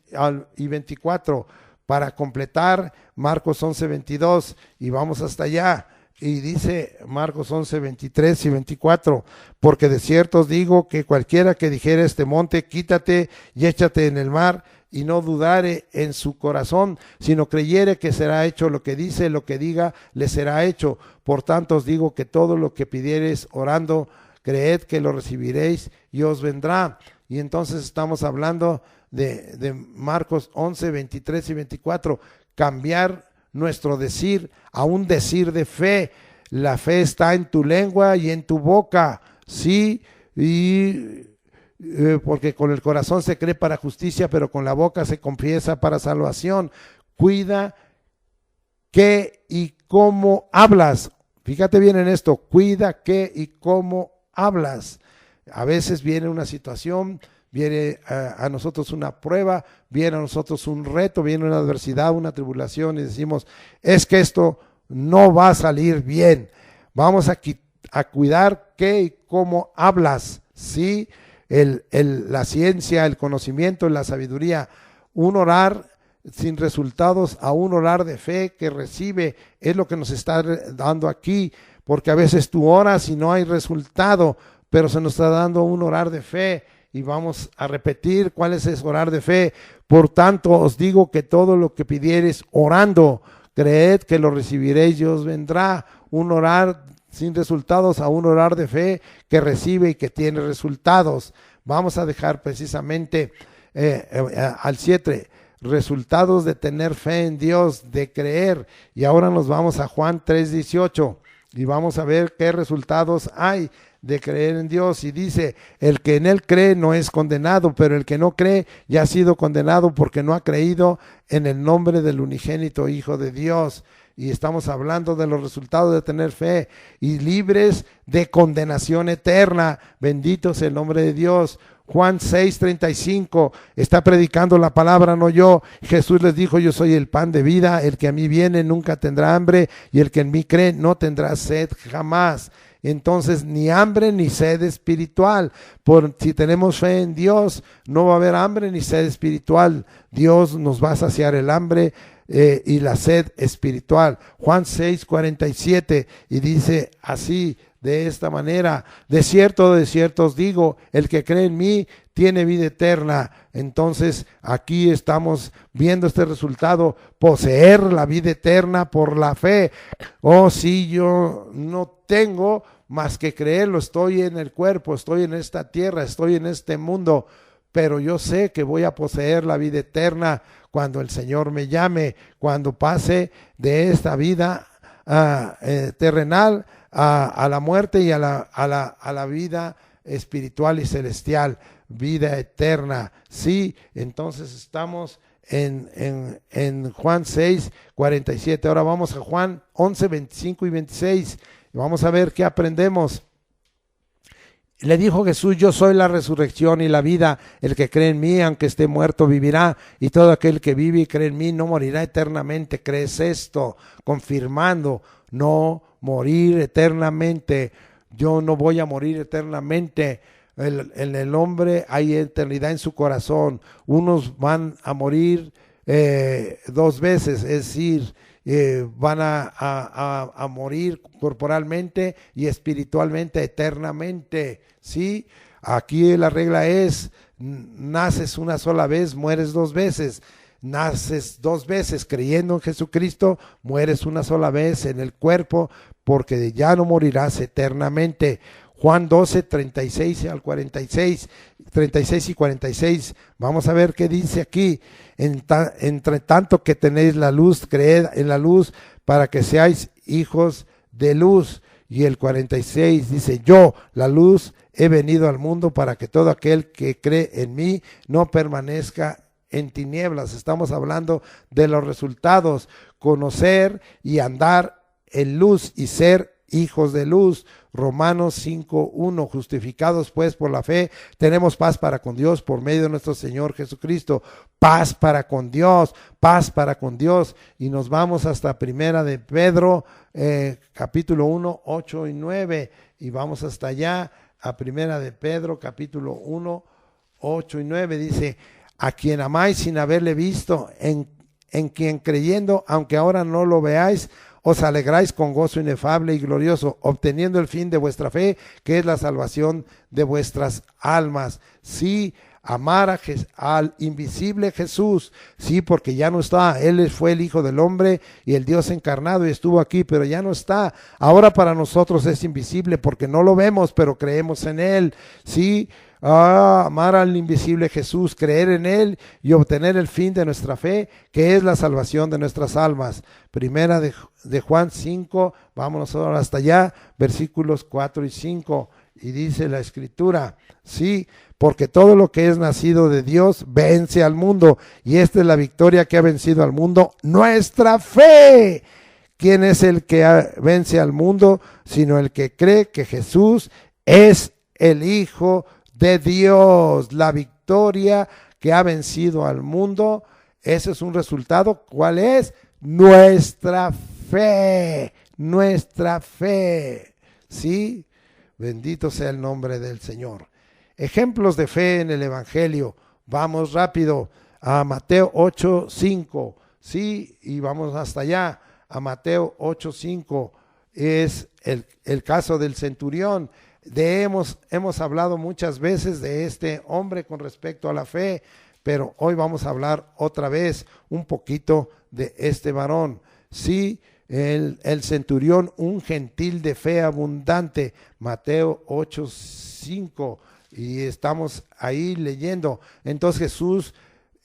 Speaker 1: y 24. Para completar, Marcos 11:22. Y vamos hasta allá. Y dice Marcos 11:23 y 24, porque de cierto os digo que cualquiera que dijere a este monte, quítate y échate en el mar, y no dudare en su corazón, sino creyere que será hecho lo que dice, lo que diga, le será hecho. Por tanto os digo que todo lo que pidiereis orando, creed que lo recibiréis y os vendrá. Y entonces estamos hablando de Marcos 11:23 y 24, cambiar nuestro decir a un decir de fe. La fe está en tu lengua y en tu boca, sí, y porque con el corazón se cree para justicia, pero con la boca se confiesa para salvación. Cuida qué y cómo hablas. Fíjate bien en esto, cuida qué y cómo hablas. A veces viene una situación, viene a nosotros una prueba, viene a nosotros un reto, viene una adversidad, una tribulación, y decimos, es que esto no va a salir bien. Vamos a cuidar qué y cómo hablas, ¿sí? La ciencia, el conocimiento, la sabiduría. Un orar sin resultados a un orar de fe que recibe, es lo que nos está dando aquí, porque a veces tú oras y no hay resultado, pero se nos está dando un orar de fe. Y vamos a repetir cuál es ese orar de fe. Por tanto os digo que todo lo que pidiereis orando, creed que lo recibiréis y os vendrá. Un orar sin resultados a un orar de fe que recibe y que tiene resultados. Vamos a dejar precisamente al 7, resultados de tener fe en Dios, de creer. Y ahora nos vamos a Juan 3:18 y vamos a ver qué resultados hay de creer en Dios. Y dice, el que en él cree no es condenado, pero el que no cree ya ha sido condenado porque no ha creído en el nombre del unigénito Hijo de Dios. Y estamos hablando de los resultados de tener fe y libres de condenación eterna. Bendito sea el nombre de Dios. Juan 6:35, está predicando la palabra, no yo. Jesús les dijo, yo soy el pan de vida, el que a mí viene nunca tendrá hambre y el que en mí cree no tendrá sed jamás. Entonces ni hambre ni sed espiritual. Si tenemos fe en Dios, no va a haber hambre ni sed espiritual. Dios nos va a saciar el hambre y la sed espiritual. Juan 6:47 y dice así, de esta manera, de cierto os digo, el que cree en mí tiene vida eterna. Entonces aquí estamos viendo este resultado, poseer la vida eterna por la fe. Oh, si yo no tengo más que creerlo, estoy en el cuerpo, estoy en esta tierra, estoy en este mundo, pero yo sé que voy a poseer la vida eterna cuando el Señor me llame, cuando pase de esta vida terrenal a la muerte y a la vida espiritual y celestial, vida eterna. Sí, entonces estamos en Juan 6:47. Ahora vamos a Juan 11:25 y 26. Vamos a ver qué aprendemos. Le dijo Jesús, yo soy la resurrección y la vida, el que cree en mí, aunque esté muerto, vivirá, y todo aquel que vive y cree en mí no morirá eternamente. ¿Crees esto? Confirmando, no morir eternamente. Yo no voy a morir eternamente. En el hombre hay eternidad en su corazón. Unos van a morir 2 veces, es decir, van a morir corporalmente y espiritualmente eternamente, ¿sí? Aquí la regla es, naces una sola vez, mueres 2 veces. Naces 2 veces creyendo en Jesucristo, mueres una sola vez en el cuerpo, porque ya no morirás eternamente. Juan 12, 36 al 46, 36 y 46. Vamos a ver qué dice aquí. Entre tanto que tenéis la luz, creed en la luz para que seáis hijos de luz. Y el 46 dice, yo, la luz, he venido al mundo para que todo aquel que cree en mí no permanezca en tinieblas. Estamos hablando de los resultados, conocer y andar en luz y ser hijos de luz. Romanos 5:1, justificados pues por la fe, tenemos paz para con Dios por medio de nuestro Señor Jesucristo. Paz para con Dios, paz para con Dios. Y nos vamos hasta Primera de Pedro, capítulo 1, 8 y 9. Y vamos hasta allá, a Primera de Pedro, capítulo 1, 8 y 9. Dice, a quien amáis sin haberle visto, en quien creyendo, aunque ahora no lo veáis, os alegráis con gozo inefable y glorioso, obteniendo el fin de vuestra fe, que es la salvación de vuestras almas. Sí, amar al invisible Jesús, sí, porque ya no está. Él fue el Hijo del Hombre y el Dios encarnado y estuvo aquí, pero ya no está. Ahora para nosotros es invisible porque no lo vemos, pero creemos en Él. Sí, amar al invisible Jesús, creer en Él y obtener el fin de nuestra fe, que es la salvación de nuestras almas. Primera de Juan 5, vámonos ahora hasta allá, versículos 4 y 5, y dice la Escritura, sí, porque todo lo que es nacido de Dios vence al mundo, y esta es la victoria que ha vencido al mundo, nuestra fe. ¿Quién es el que vence al mundo? Sino el que cree que Jesús es el Hijo de Dios. La victoria que ha vencido al mundo, ese es un resultado. ¿Cuál es? Nuestra fe, nuestra fe. ¿Sí? Bendito sea el nombre del Señor. Ejemplos de fe en el Evangelio. Vamos rápido a Mateo 8:5. Sí, y vamos hasta allá, a Mateo 8:5. Es el caso del centurión. Hemos hablado muchas veces de este hombre con respecto a la fe, pero hoy vamos a hablar otra vez un poquito de este varón. Sí, el centurión, un gentil de fe abundante, Mateo 8:5, y estamos ahí leyendo. Entonces Jesús,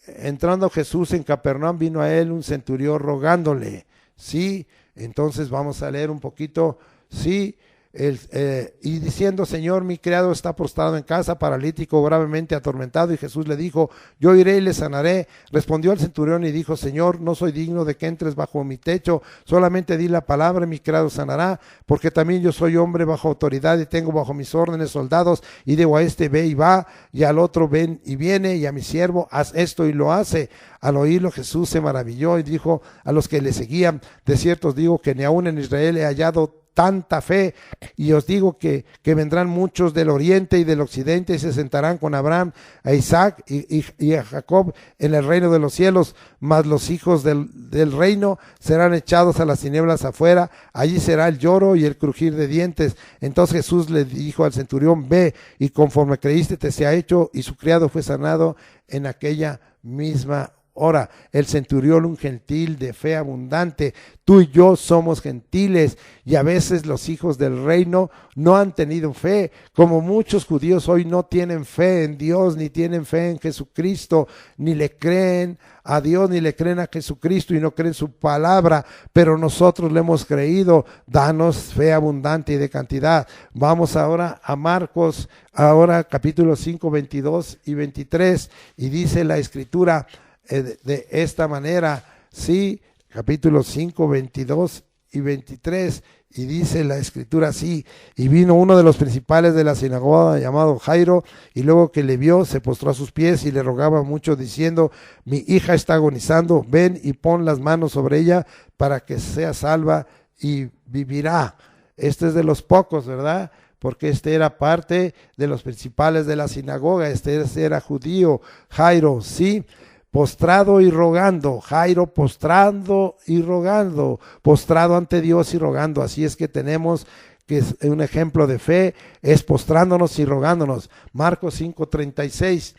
Speaker 1: entrando Jesús en Capernaum, vino a él un centurión rogándole. Sí, entonces vamos a leer un poquito, sí. Y diciendo, Señor, mi criado está postrado en casa, paralítico, gravemente atormentado. Y Jesús le dijo, yo iré y le sanaré. Respondió el centurión y dijo, Señor, no soy digno de que entres bajo mi techo, solamente di la palabra y mi criado sanará, porque también yo soy hombre bajo autoridad y tengo bajo mis órdenes soldados, y digo a este ve y va, y al otro ven y viene, y a mi siervo haz esto y lo hace. Al oírlo Jesús se maravilló y dijo a los que le seguían, de cierto os digo que ni aún en Israel he hallado tanta fe, y os digo que vendrán muchos del oriente y del occidente y se sentarán con Abraham, a Isaac y a Jacob en el reino de los cielos, mas los hijos del reino serán echados a las tinieblas afuera, allí será el lloro y el crujir de dientes. Entonces Jesús le dijo al centurión, ve, y conforme creíste te sea hecho, y su criado fue sanado en aquella misma hora. El centurión, un gentil de fe abundante. Tú y yo somos gentiles y a veces los hijos del reino no han tenido fe, como muchos judíos hoy no tienen fe en Dios, ni tienen fe en Jesucristo, ni le creen a Dios, ni le creen a Jesucristo y no creen su palabra, pero nosotros le hemos creído. Danos fe abundante y de cantidad. Vamos ahora a Marcos, ahora capítulo 5, 22 y 23, y dice la Escritura de esta manera, sí, capítulo 5, 22 y 23, y dice la Escritura así, y vino uno de los principales de la sinagoga llamado Jairo, y luego que le vio se postró a sus pies y le rogaba mucho diciendo, mi hija está agonizando, ven y pon las manos sobre ella para que sea salva y vivirá. Este es de los pocos, ¿verdad? Porque este era parte de los principales de la sinagoga, este era judío, Jairo, sí, postrado y rogando, Jairo postrando y rogando, postrado ante Dios y rogando. Así es que tenemos que es un ejemplo de fe, es postrándonos y rogándonos. Marcos 5:36.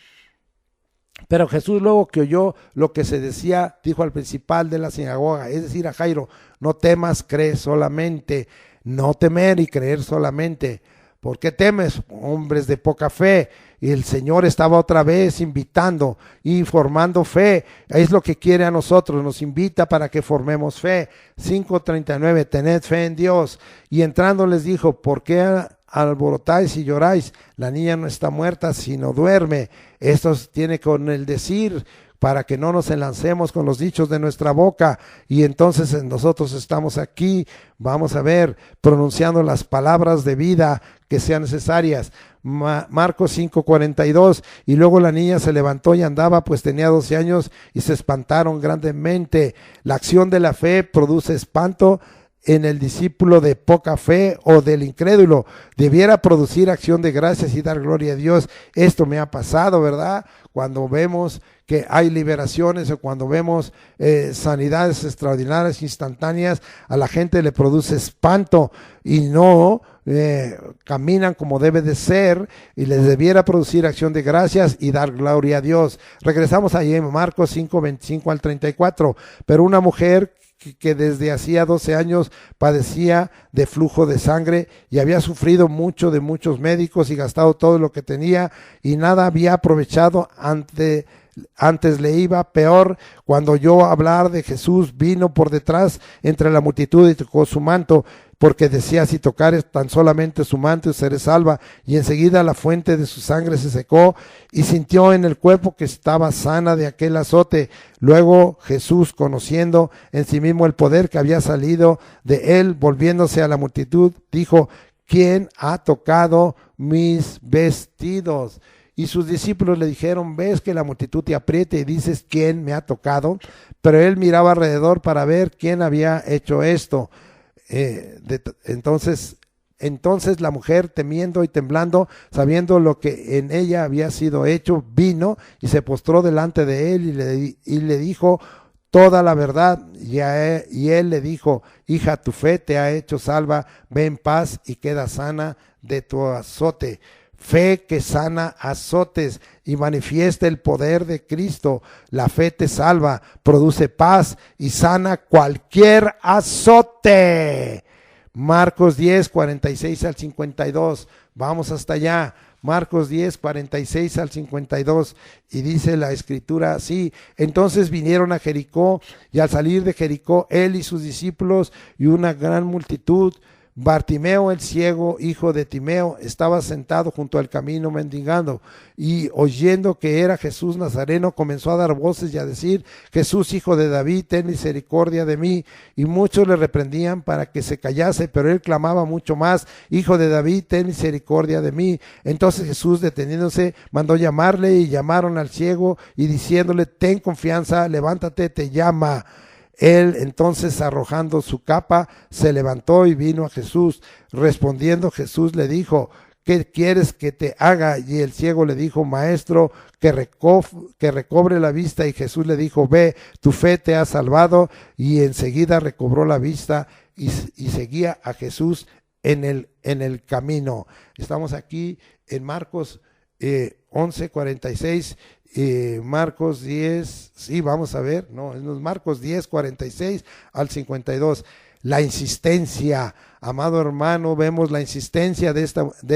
Speaker 1: Pero Jesús, luego que oyó lo que se decía, dijo al principal de la sinagoga, es decir a Jairo, no temas, cree solamente. No temer y creer solamente. ¿Por qué temes, hombres de poca fe? Y el Señor estaba otra vez invitando y formando fe. Es lo que quiere a nosotros, nos invita para que formemos fe. 5:39, tened fe en Dios. Y entrando les dijo, ¿por qué alborotáis y lloráis? La niña no está muerta, sino duerme. Esto tiene con el decir, para que no nos enlancemos con los dichos de nuestra boca. Y entonces nosotros estamos aquí, vamos a ver, pronunciando las palabras de vida que sean necesarias. Marcos 5:42, y luego la niña se levantó y andaba, pues tenía 12 años, y se espantaron grandemente. La acción de la fe produce espanto en el discípulo de poca fe o del incrédulo. Debiera producir acción de gracias y dar gloria a Dios. Esto me ha pasado, ¿verdad? Cuando vemos que hay liberaciones o cuando vemos sanidades extraordinarias, instantáneas, a la gente le produce espanto y no caminan como debe de ser, y les debiera producir acción de gracias y dar gloria a Dios. Regresamos ahí en Marcos 5:25 al 34. Pero una mujer que desde hacía 12 años padecía de flujo de sangre y había sufrido mucho de muchos médicos y gastado todo lo que tenía y nada había aprovechado, antes le iba peor. Cuando oyó hablar de Jesús, vino por detrás entre la multitud y tocó su manto, porque decía, si tocares tan solamente su manto, seré salva. Y enseguida la fuente de su sangre se secó y sintió en el cuerpo que estaba sana de aquel azote. Luego Jesús, conociendo en sí mismo el poder que había salido de él, volviéndose a la multitud, dijo, ¿quién ha tocado mis vestidos? Y sus discípulos le dijeron, ves que la multitud te aprieta y dices, ¿quién me ha tocado? Pero él miraba alrededor para ver quién había hecho esto. Entonces la mujer, temiendo y temblando, sabiendo lo que en ella había sido hecho, vino y se postró delante de él y le dijo toda la verdad. Y él le dijo, hija, tu fe te ha hecho salva, ve en paz y queda sana de tu azote. Fe que sana azotes y manifiesta el poder de Cristo. La fe te salva, produce paz y sana cualquier azote. Marcos 10:46 al 52. Vamos hasta allá. Marcos 10:46 al 52. Y dice la escritura así: entonces vinieron a Jericó, y al salir de Jericó, él y sus discípulos y una gran multitud. Bartimeo el ciego, hijo de Timeo, estaba sentado junto al camino mendigando, y oyendo que era Jesús Nazareno, comenzó a dar voces y a decir, Jesús, hijo de David, ten misericordia de mí. Y muchos le reprendían para que se callase, pero él clamaba mucho más, hijo de David, ten misericordia de mí. Entonces Jesús, deteniéndose, mandó llamarle, y llamaron al ciego y diciéndole, ten confianza, levántate, te llama. Él entonces, arrojando su capa, se levantó y vino a Jesús. Respondiendo Jesús le dijo, ¿qué quieres que te haga? Y el ciego le dijo, maestro, que recobre la vista. Y Jesús le dijo, ve, tu fe te ha salvado. Y enseguida recobró la vista y seguía a Jesús en el camino. Estamos aquí en Marcos 11:46. Marcos 10, sí, vamos a ver, no, es Marcos 10:46 al 52. La insistencia, amado hermano, vemos la insistencia de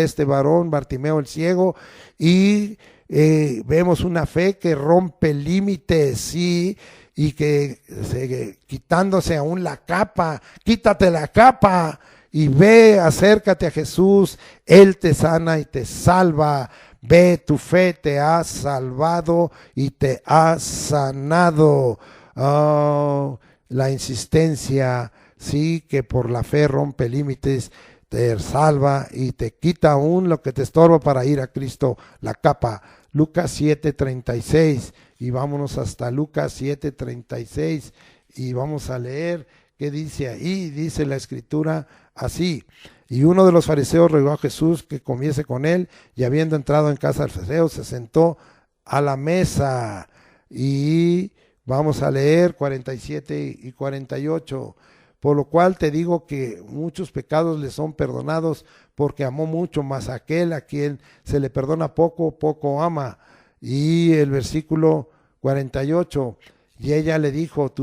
Speaker 1: este varón, Bartimeo el ciego, y vemos una fe que rompe límites, sí, y que quitándose aún la capa, quítate la capa y ve, acércate a Jesús, Él te sana y te salva. Ve, tu fe te ha salvado y te ha sanado. Oh, la insistencia, sí, que por la fe rompe límites, te salva y te quita aún lo que te estorba para ir a Cristo, la capa. Lucas 7:36, y vámonos hasta Lucas 7:36 y vamos a leer qué dice ahí. Dice la escritura así: y uno de los fariseos rogó a Jesús que comiese con él, y habiendo entrado en casa del fariseo, se sentó a la mesa. Y vamos a leer 47 y 48. Por lo cual te digo que muchos pecados le son perdonados, porque amó mucho, mas aquel a quien se le perdona poco, poco ama. Y el versículo 48, y ella le dijo,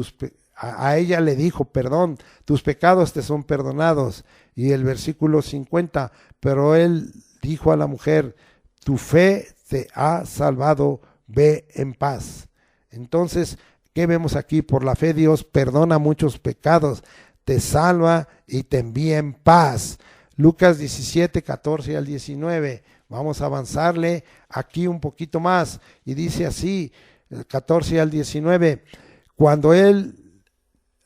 Speaker 1: a ella le dijo, perdón, tus pecados te son perdonados. Y el versículo 50, pero él dijo a la mujer, tu fe te ha salvado, ve en paz. Entonces, ¿qué vemos aquí? Por la fe Dios perdona muchos pecados, te salva y te envía en paz. Lucas 17, 14 al 19. Vamos a avanzarle aquí un poquito más. Y dice así, 14 al 19. Cuando él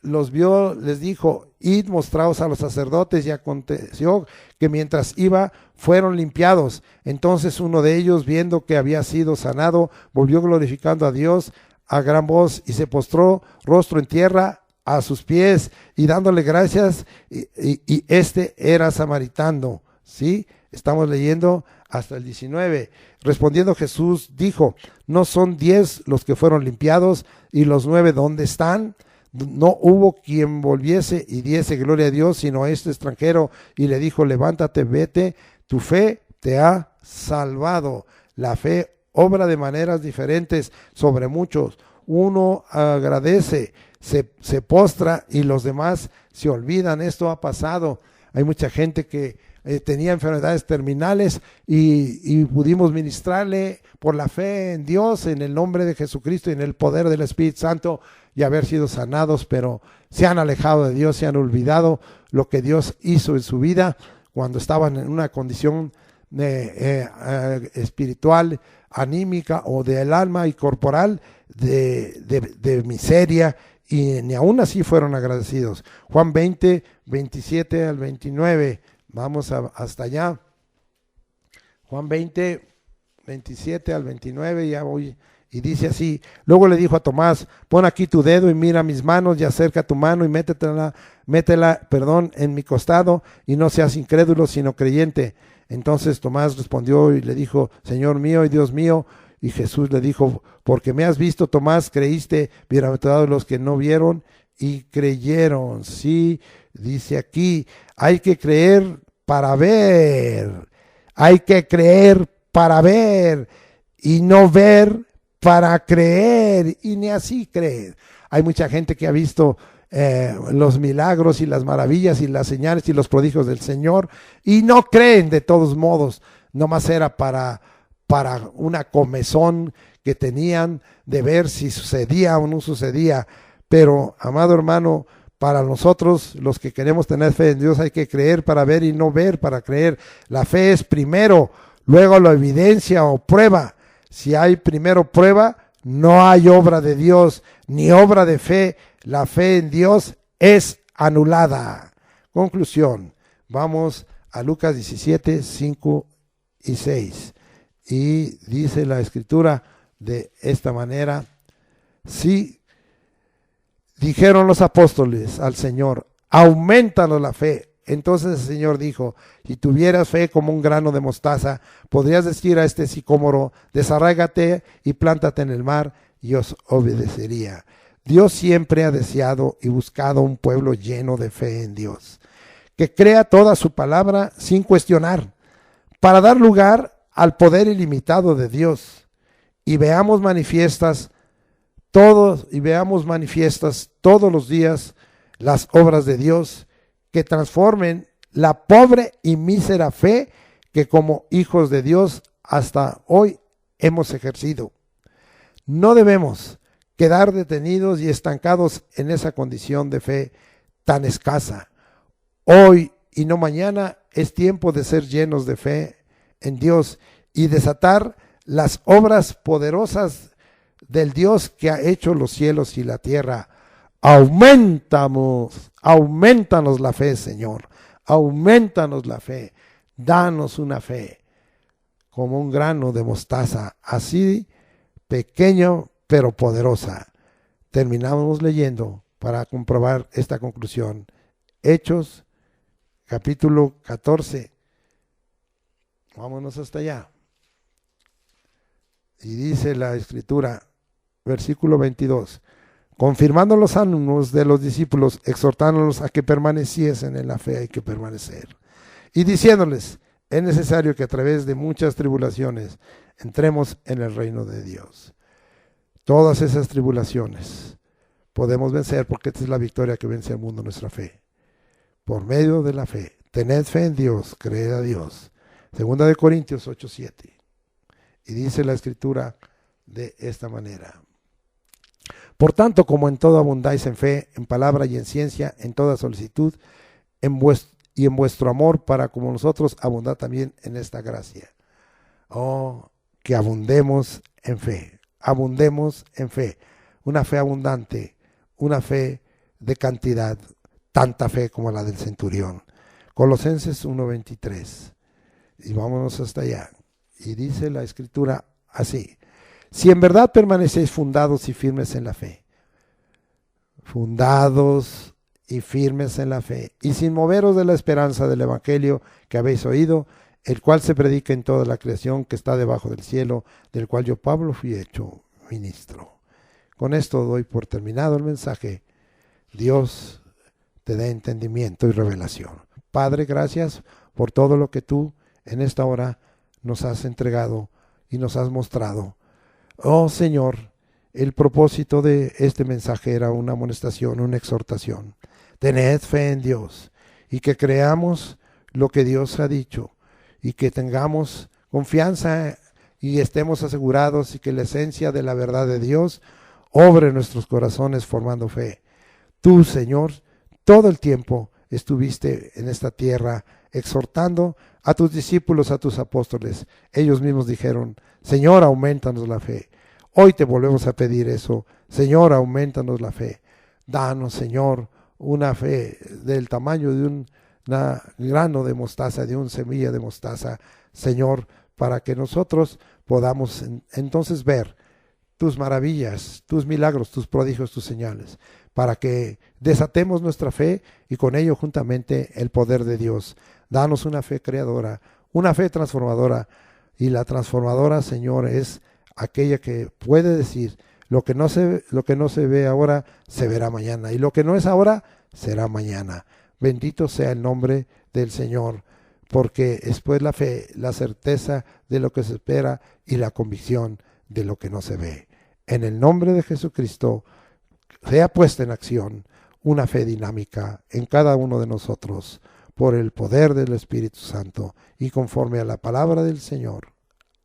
Speaker 1: los vio, les dijo, id, mostraos a los sacerdotes, y aconteció que mientras iba, fueron limpiados. Entonces uno de ellos, viendo que había sido sanado, volvió glorificando a Dios a gran voz, y se postró rostro en tierra a sus pies, y dándole gracias, y este era samaritano. ¿Sí? Estamos leyendo hasta el 19. Respondiendo Jesús dijo, ¿no son 10 los que fueron limpiados? ¿Y los 9 dónde están? No hubo quien volviese y diese gloria a Dios, sino a este extranjero, y le dijo, levántate, vete, tu fe te ha salvado. La fe obra de maneras diferentes sobre muchos. Uno agradece, se postra, y los demás se olvidan. Esto ha pasado. Hay mucha gente que tenía enfermedades terminales y pudimos ministrarle por la fe en Dios, en el nombre de Jesucristo y en el poder del Espíritu Santo, y haber sido sanados, pero se han alejado de Dios, se han olvidado lo que Dios hizo en su vida cuando estaban en una condición espiritual, anímica o del alma y corporal de miseria, y ni aún así fueron agradecidos. Juan 20, 27 al 29. Vamos hasta allá. Juan 20, 27 al 29, ya voy. Y dice así, luego le dijo a Tomás, pon aquí tu dedo y mira mis manos, y acerca tu mano y métela, en mi costado, y no seas incrédulo, sino creyente. Entonces Tomás respondió y le dijo, Señor mío y Dios mío. Y Jesús le dijo, porque me has visto, Tomás, creíste. Bienaventurados los que no vieron y creyeron. Sí, dice aquí, hay que creer para ver. Hay que creer para ver y no ver para creer, y ni así creer. Hay mucha gente que ha visto los milagros y las maravillas y las señales y los prodigios del Señor y no creen de todos modos. Nomás era para una comezón que tenían de ver si sucedía o no sucedía. Pero, amado hermano, para nosotros, los que queremos tener fe en Dios, hay que creer para ver y no ver para creer. La fe es primero, luego la evidencia o prueba. Si hay primero prueba, no hay obra de Dios, ni obra de fe. La fe en Dios es anulada. Conclusión. Vamos a Lucas 17, 5 y 6. Y dice la Escritura de esta manera. Sí, dijeron los apóstoles al Señor, aumentanos la fe. Entonces el Señor dijo, si tuvieras fe como un grano de mostaza, podrías decir a este sicómoro, desarráigate y plántate en el mar, y os obedecería. Dios siempre ha deseado y buscado un pueblo lleno de fe en Dios, que crea toda su palabra sin cuestionar, para dar lugar al poder ilimitado de Dios, y veamos manifiestas todos los días las obras de Dios, que transformen la pobre y mísera fe que como hijos de Dios hasta hoy hemos ejercido. No debemos quedar detenidos y estancados en esa condición de fe tan escasa. Hoy y no mañana es tiempo de ser llenos de fe en Dios y desatar las obras poderosas del Dios que ha hecho los cielos y la tierra. Aumentanos la fe, Señor. Aumentanos la fe. Danos una fe como un grano de mostaza, así pequeño pero poderosa. Terminamos leyendo para comprobar esta conclusión. Hechos, capítulo 14. Vámonos hasta allá. Y dice la Escritura, versículo 22. Confirmando los ánimos de los discípulos, exhortándolos a que permaneciesen en la fe, hay que permanecer. Y diciéndoles, es necesario que a través de muchas tribulaciones entremos en el reino de Dios. Todas esas tribulaciones podemos vencer, porque esta es la victoria que vence al mundo, nuestra fe. Por medio de la fe. Tened fe en Dios, creed a Dios. Segunda de Corintios 8:7. Y dice la Escritura de esta manera. Por tanto, como en todo abundáis en fe, en palabra y en ciencia, en toda solicitud, y en vuestro amor para como nosotros, abundad también en esta gracia. Oh, que abundemos en fe. Abundemos en fe. Una fe abundante, una fe de cantidad, tanta fe como la del centurión. Colosenses 1:23. Y vámonos hasta allá. Y dice la Escritura así. Si en verdad permanecéis fundados y firmes en la fe. Fundados y firmes en la fe. Y sin moveros de la esperanza del Evangelio que habéis oído, el cual se predica en toda la creación que está debajo del cielo, del cual yo, Pablo, fui hecho ministro. Con esto doy por terminado el mensaje. Dios te dé entendimiento y revelación. Padre, gracias por todo lo que tú en esta hora nos has entregado y nos has mostrado. Oh Señor, el propósito de este mensaje era una amonestación, una exhortación. Tened fe en Dios y que creamos lo que Dios ha dicho y que tengamos confianza y estemos asegurados y que la esencia de la verdad de Dios obre en nuestros corazones formando fe. Tú, Señor, todo el tiempo estuviste en esta tierra exhortando a tus discípulos, a tus apóstoles. Ellos mismos dijeron, Señor, aumentanos la fe. Hoy te volvemos a pedir eso. Señor, aumentanos la fe. Danos, Señor, una fe del tamaño de un grano de mostaza, de una semilla de mostaza, Señor, para que nosotros podamos entonces ver tus maravillas, tus milagros, tus prodigios, tus señales, para que desatemos nuestra fe y con ello juntamente el poder de Dios. Danos una fe creadora, una fe transformadora, y la transformadora, Señor, es aquella que puede decir lo que no se ve ahora se verá mañana, y lo que no es ahora será mañana. Bendito sea el nombre del Señor, porque es pues la fe, la certeza de lo que se espera y la convicción de lo que no se ve. En el nombre de Jesucristo sea puesta en acción una fe dinámica en cada uno de nosotros por el poder del Espíritu Santo y conforme a la palabra del Señor.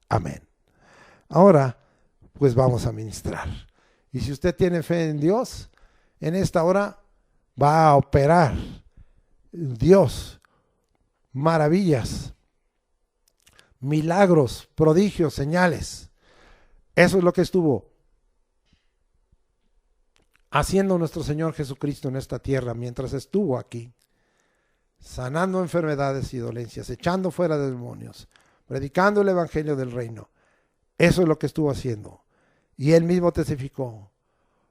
Speaker 1: Amén. Ahora, pues vamos a ministrar. Y si usted tiene fe en Dios, en esta hora va a operar Dios maravillas, milagros, prodigios, señales. Eso es lo que estuvo haciendo nuestro Señor Jesucristo en esta tierra mientras estuvo aquí, sanando enfermedades y dolencias, echando fuera de demonios, predicando el evangelio del reino. Eso es lo que estuvo haciendo. Y él mismo testificó.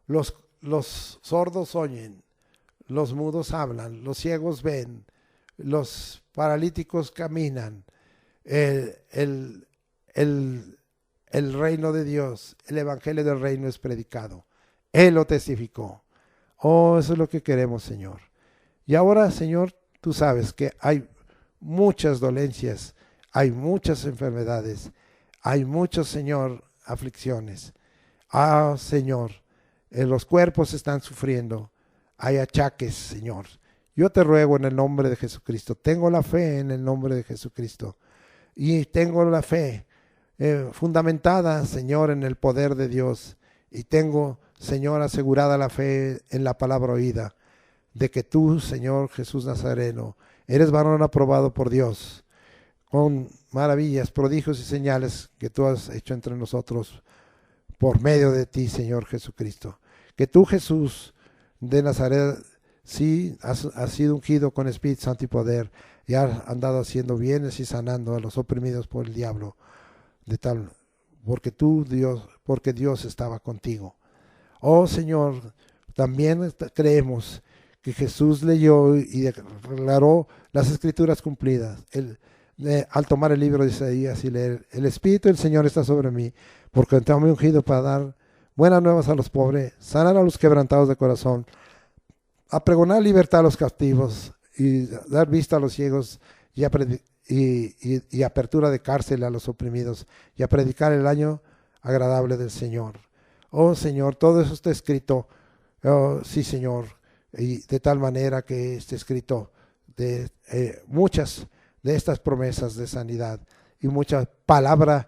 Speaker 1: Los sordos oyen, los mudos hablan, los ciegos ven, los paralíticos caminan. El reino de Dios, el evangelio del reino es predicado. Él lo testificó. Oh, eso es lo que queremos, Señor. Y ahora, Señor, tú sabes que hay muchas dolencias, hay muchas enfermedades, hay muchas, Señor, aflicciones. Ah, Señor, los cuerpos están sufriendo, hay achaques, Señor. Yo te ruego en el nombre de Jesucristo, tengo la fe en el nombre de Jesucristo y tengo la fe fundamentada, Señor, en el poder de Dios, y tengo, Señor, asegurada la fe en la palabra oída, de que tú, Señor Jesús Nazareno, eres varón aprobado por Dios, con maravillas, prodigios y señales que tú has hecho entre nosotros por medio de ti, Señor Jesucristo. Que tú, Jesús de Nazaret, sí has sido ungido con Espíritu Santo y poder, y has andado haciendo bienes y sanando a los oprimidos por el diablo, porque Dios estaba contigo. Oh Señor, también creemos que Jesús leyó y declaró las escrituras cumplidas. Al tomar el libro de Isaías y leer, el Espíritu del Señor está sobre mí, porque te ha ungido para dar buenas nuevas a los pobres, sanar a los quebrantados de corazón, a pregonar libertad a los cautivos y dar vista a los ciegos y apertura de cárcel a los oprimidos, y a predicar el año agradable del Señor. Oh Señor, todo eso está escrito Oh, sí, Señor, y de tal manera que esté escrito de muchas de estas promesas de sanidad y mucha palabra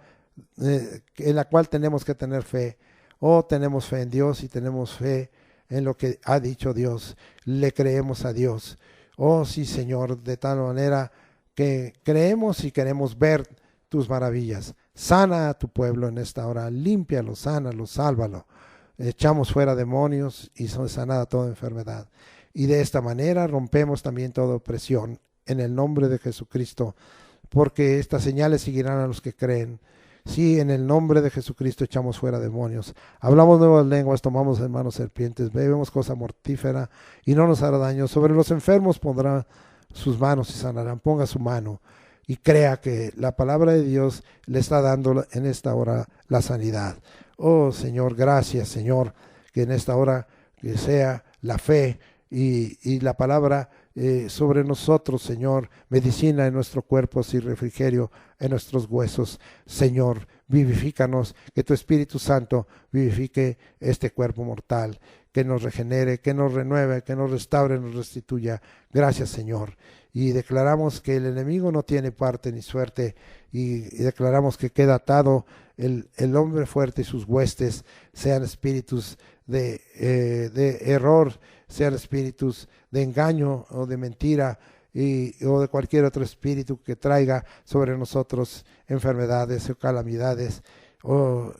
Speaker 1: en la cual tenemos que tener fe. Oh, tenemos fe en Dios y tenemos fe en lo que ha dicho Dios. Le creemos a Dios. Oh, sí, Señor, de tal manera que creemos y queremos ver tus maravillas. Sana a tu pueblo en esta hora, límpialo, sánalo, sálvalo. Echamos fuera demonios y son sanada toda enfermedad. Y de esta manera rompemos también toda opresión en el nombre de Jesucristo, porque estas señales seguirán a los que creen. Sí, en el nombre de Jesucristo echamos fuera demonios. Hablamos nuevas lenguas, tomamos en manos serpientes, bebemos cosa mortífera y no nos hará daño. Sobre los enfermos pondrá sus manos y sanarán. Ponga su mano y crea que la palabra de Dios le está dando en esta hora la sanidad. Oh Señor, gracias Señor, que en esta hora que sea la fe y la palabra sobre nosotros, Señor, medicina en nuestro cuerpo y refrigerio en nuestros huesos. Señor, vivifícanos, que tu Espíritu Santo vivifique este cuerpo mortal, que nos regenere, que nos renueve, que nos restaure, nos restituya. Gracias, Señor. Y declaramos que el enemigo no tiene parte ni suerte, y declaramos que queda atado el hombre fuerte y sus huestes, sean espíritus de error, sean espíritus de engaño o de mentira, o de cualquier otro espíritu que traiga sobre nosotros enfermedades o calamidades,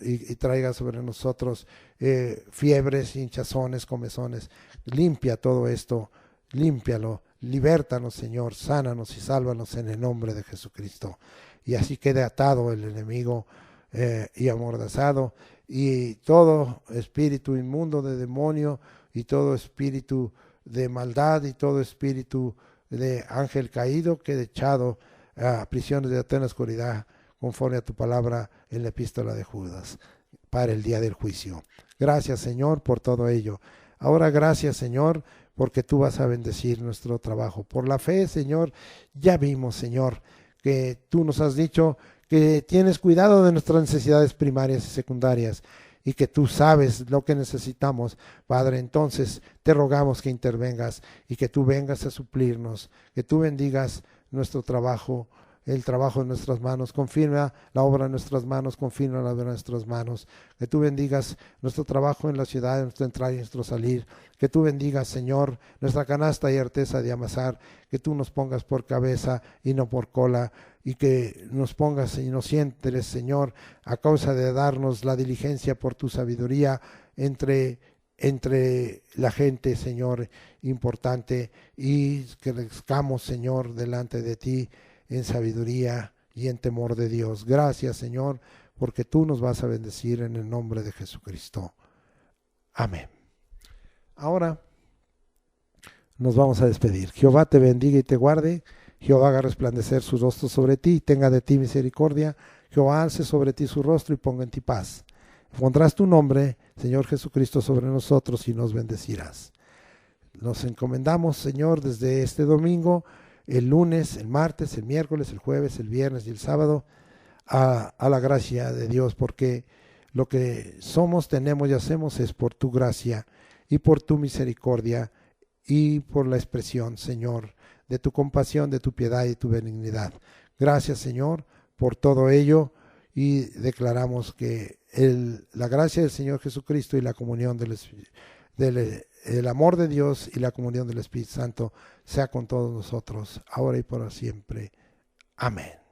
Speaker 1: y traiga sobre nosotros fiebres, hinchazones, comezones. Limpia todo esto, límpialo, libértanos, Señor, sánanos y sálvanos en el nombre de Jesucristo. Y así quede atado el enemigo y amordazado, y todo espíritu inmundo de demonio, y todo espíritu de maldad, y todo espíritu de ángel caído quede echado a prisiones de eterna oscuridad, conforme a tu palabra en la epístola de Judas, para el día del juicio. Gracias, Señor, por todo ello. Ahora gracias, Señor, porque tú vas a bendecir nuestro trabajo. Por la fe, Señor, ya vimos, Señor, que tú nos has dicho que tienes cuidado de nuestras necesidades primarias y secundarias, y que tú sabes lo que necesitamos, Padre. Entonces te rogamos que intervengas y que tú vengas a suplirnos, que tú bendigas nuestro trabajo, el trabajo de nuestras manos, confirma la obra de nuestras manos, confirma la obra de nuestras manos, que tú bendigas nuestro trabajo en la ciudad, nuestro entrar y nuestro salir, que tú bendigas, Señor, nuestra canasta y arteza de amasar, que tú nos pongas por cabeza y no por cola, y que nos pongas y nos sientes, Señor, a causa de darnos la diligencia por tu sabiduría entre la gente, Señor, importante, y que crezcamos, Señor, delante de ti en sabiduría y en temor de Dios. Gracias, Señor, porque tú nos vas a bendecir en el nombre de Jesucristo. Amén. Ahora nos vamos a despedir. Jehová te bendiga y te guarde. Jehová haga resplandecer su rostro sobre ti y tenga de ti misericordia. Jehová alce sobre ti su rostro y ponga en ti paz. Pondrás tu nombre, Señor Jesucristo, sobre nosotros y nos bendecirás. Nos encomendamos, Señor, desde este domingo, el lunes, el martes, el miércoles, el jueves, el viernes y el sábado, a la gracia de Dios, porque lo que somos, tenemos y hacemos es por tu gracia y por tu misericordia y por la expresión, Señor, de tu compasión, de tu piedad y tu benignidad. Gracias, Señor, por todo ello, y declaramos que la gracia del Señor Jesucristo y la comunión el amor de Dios y la comunión del Espíritu Santo sea con todos nosotros, ahora y por siempre. Amén.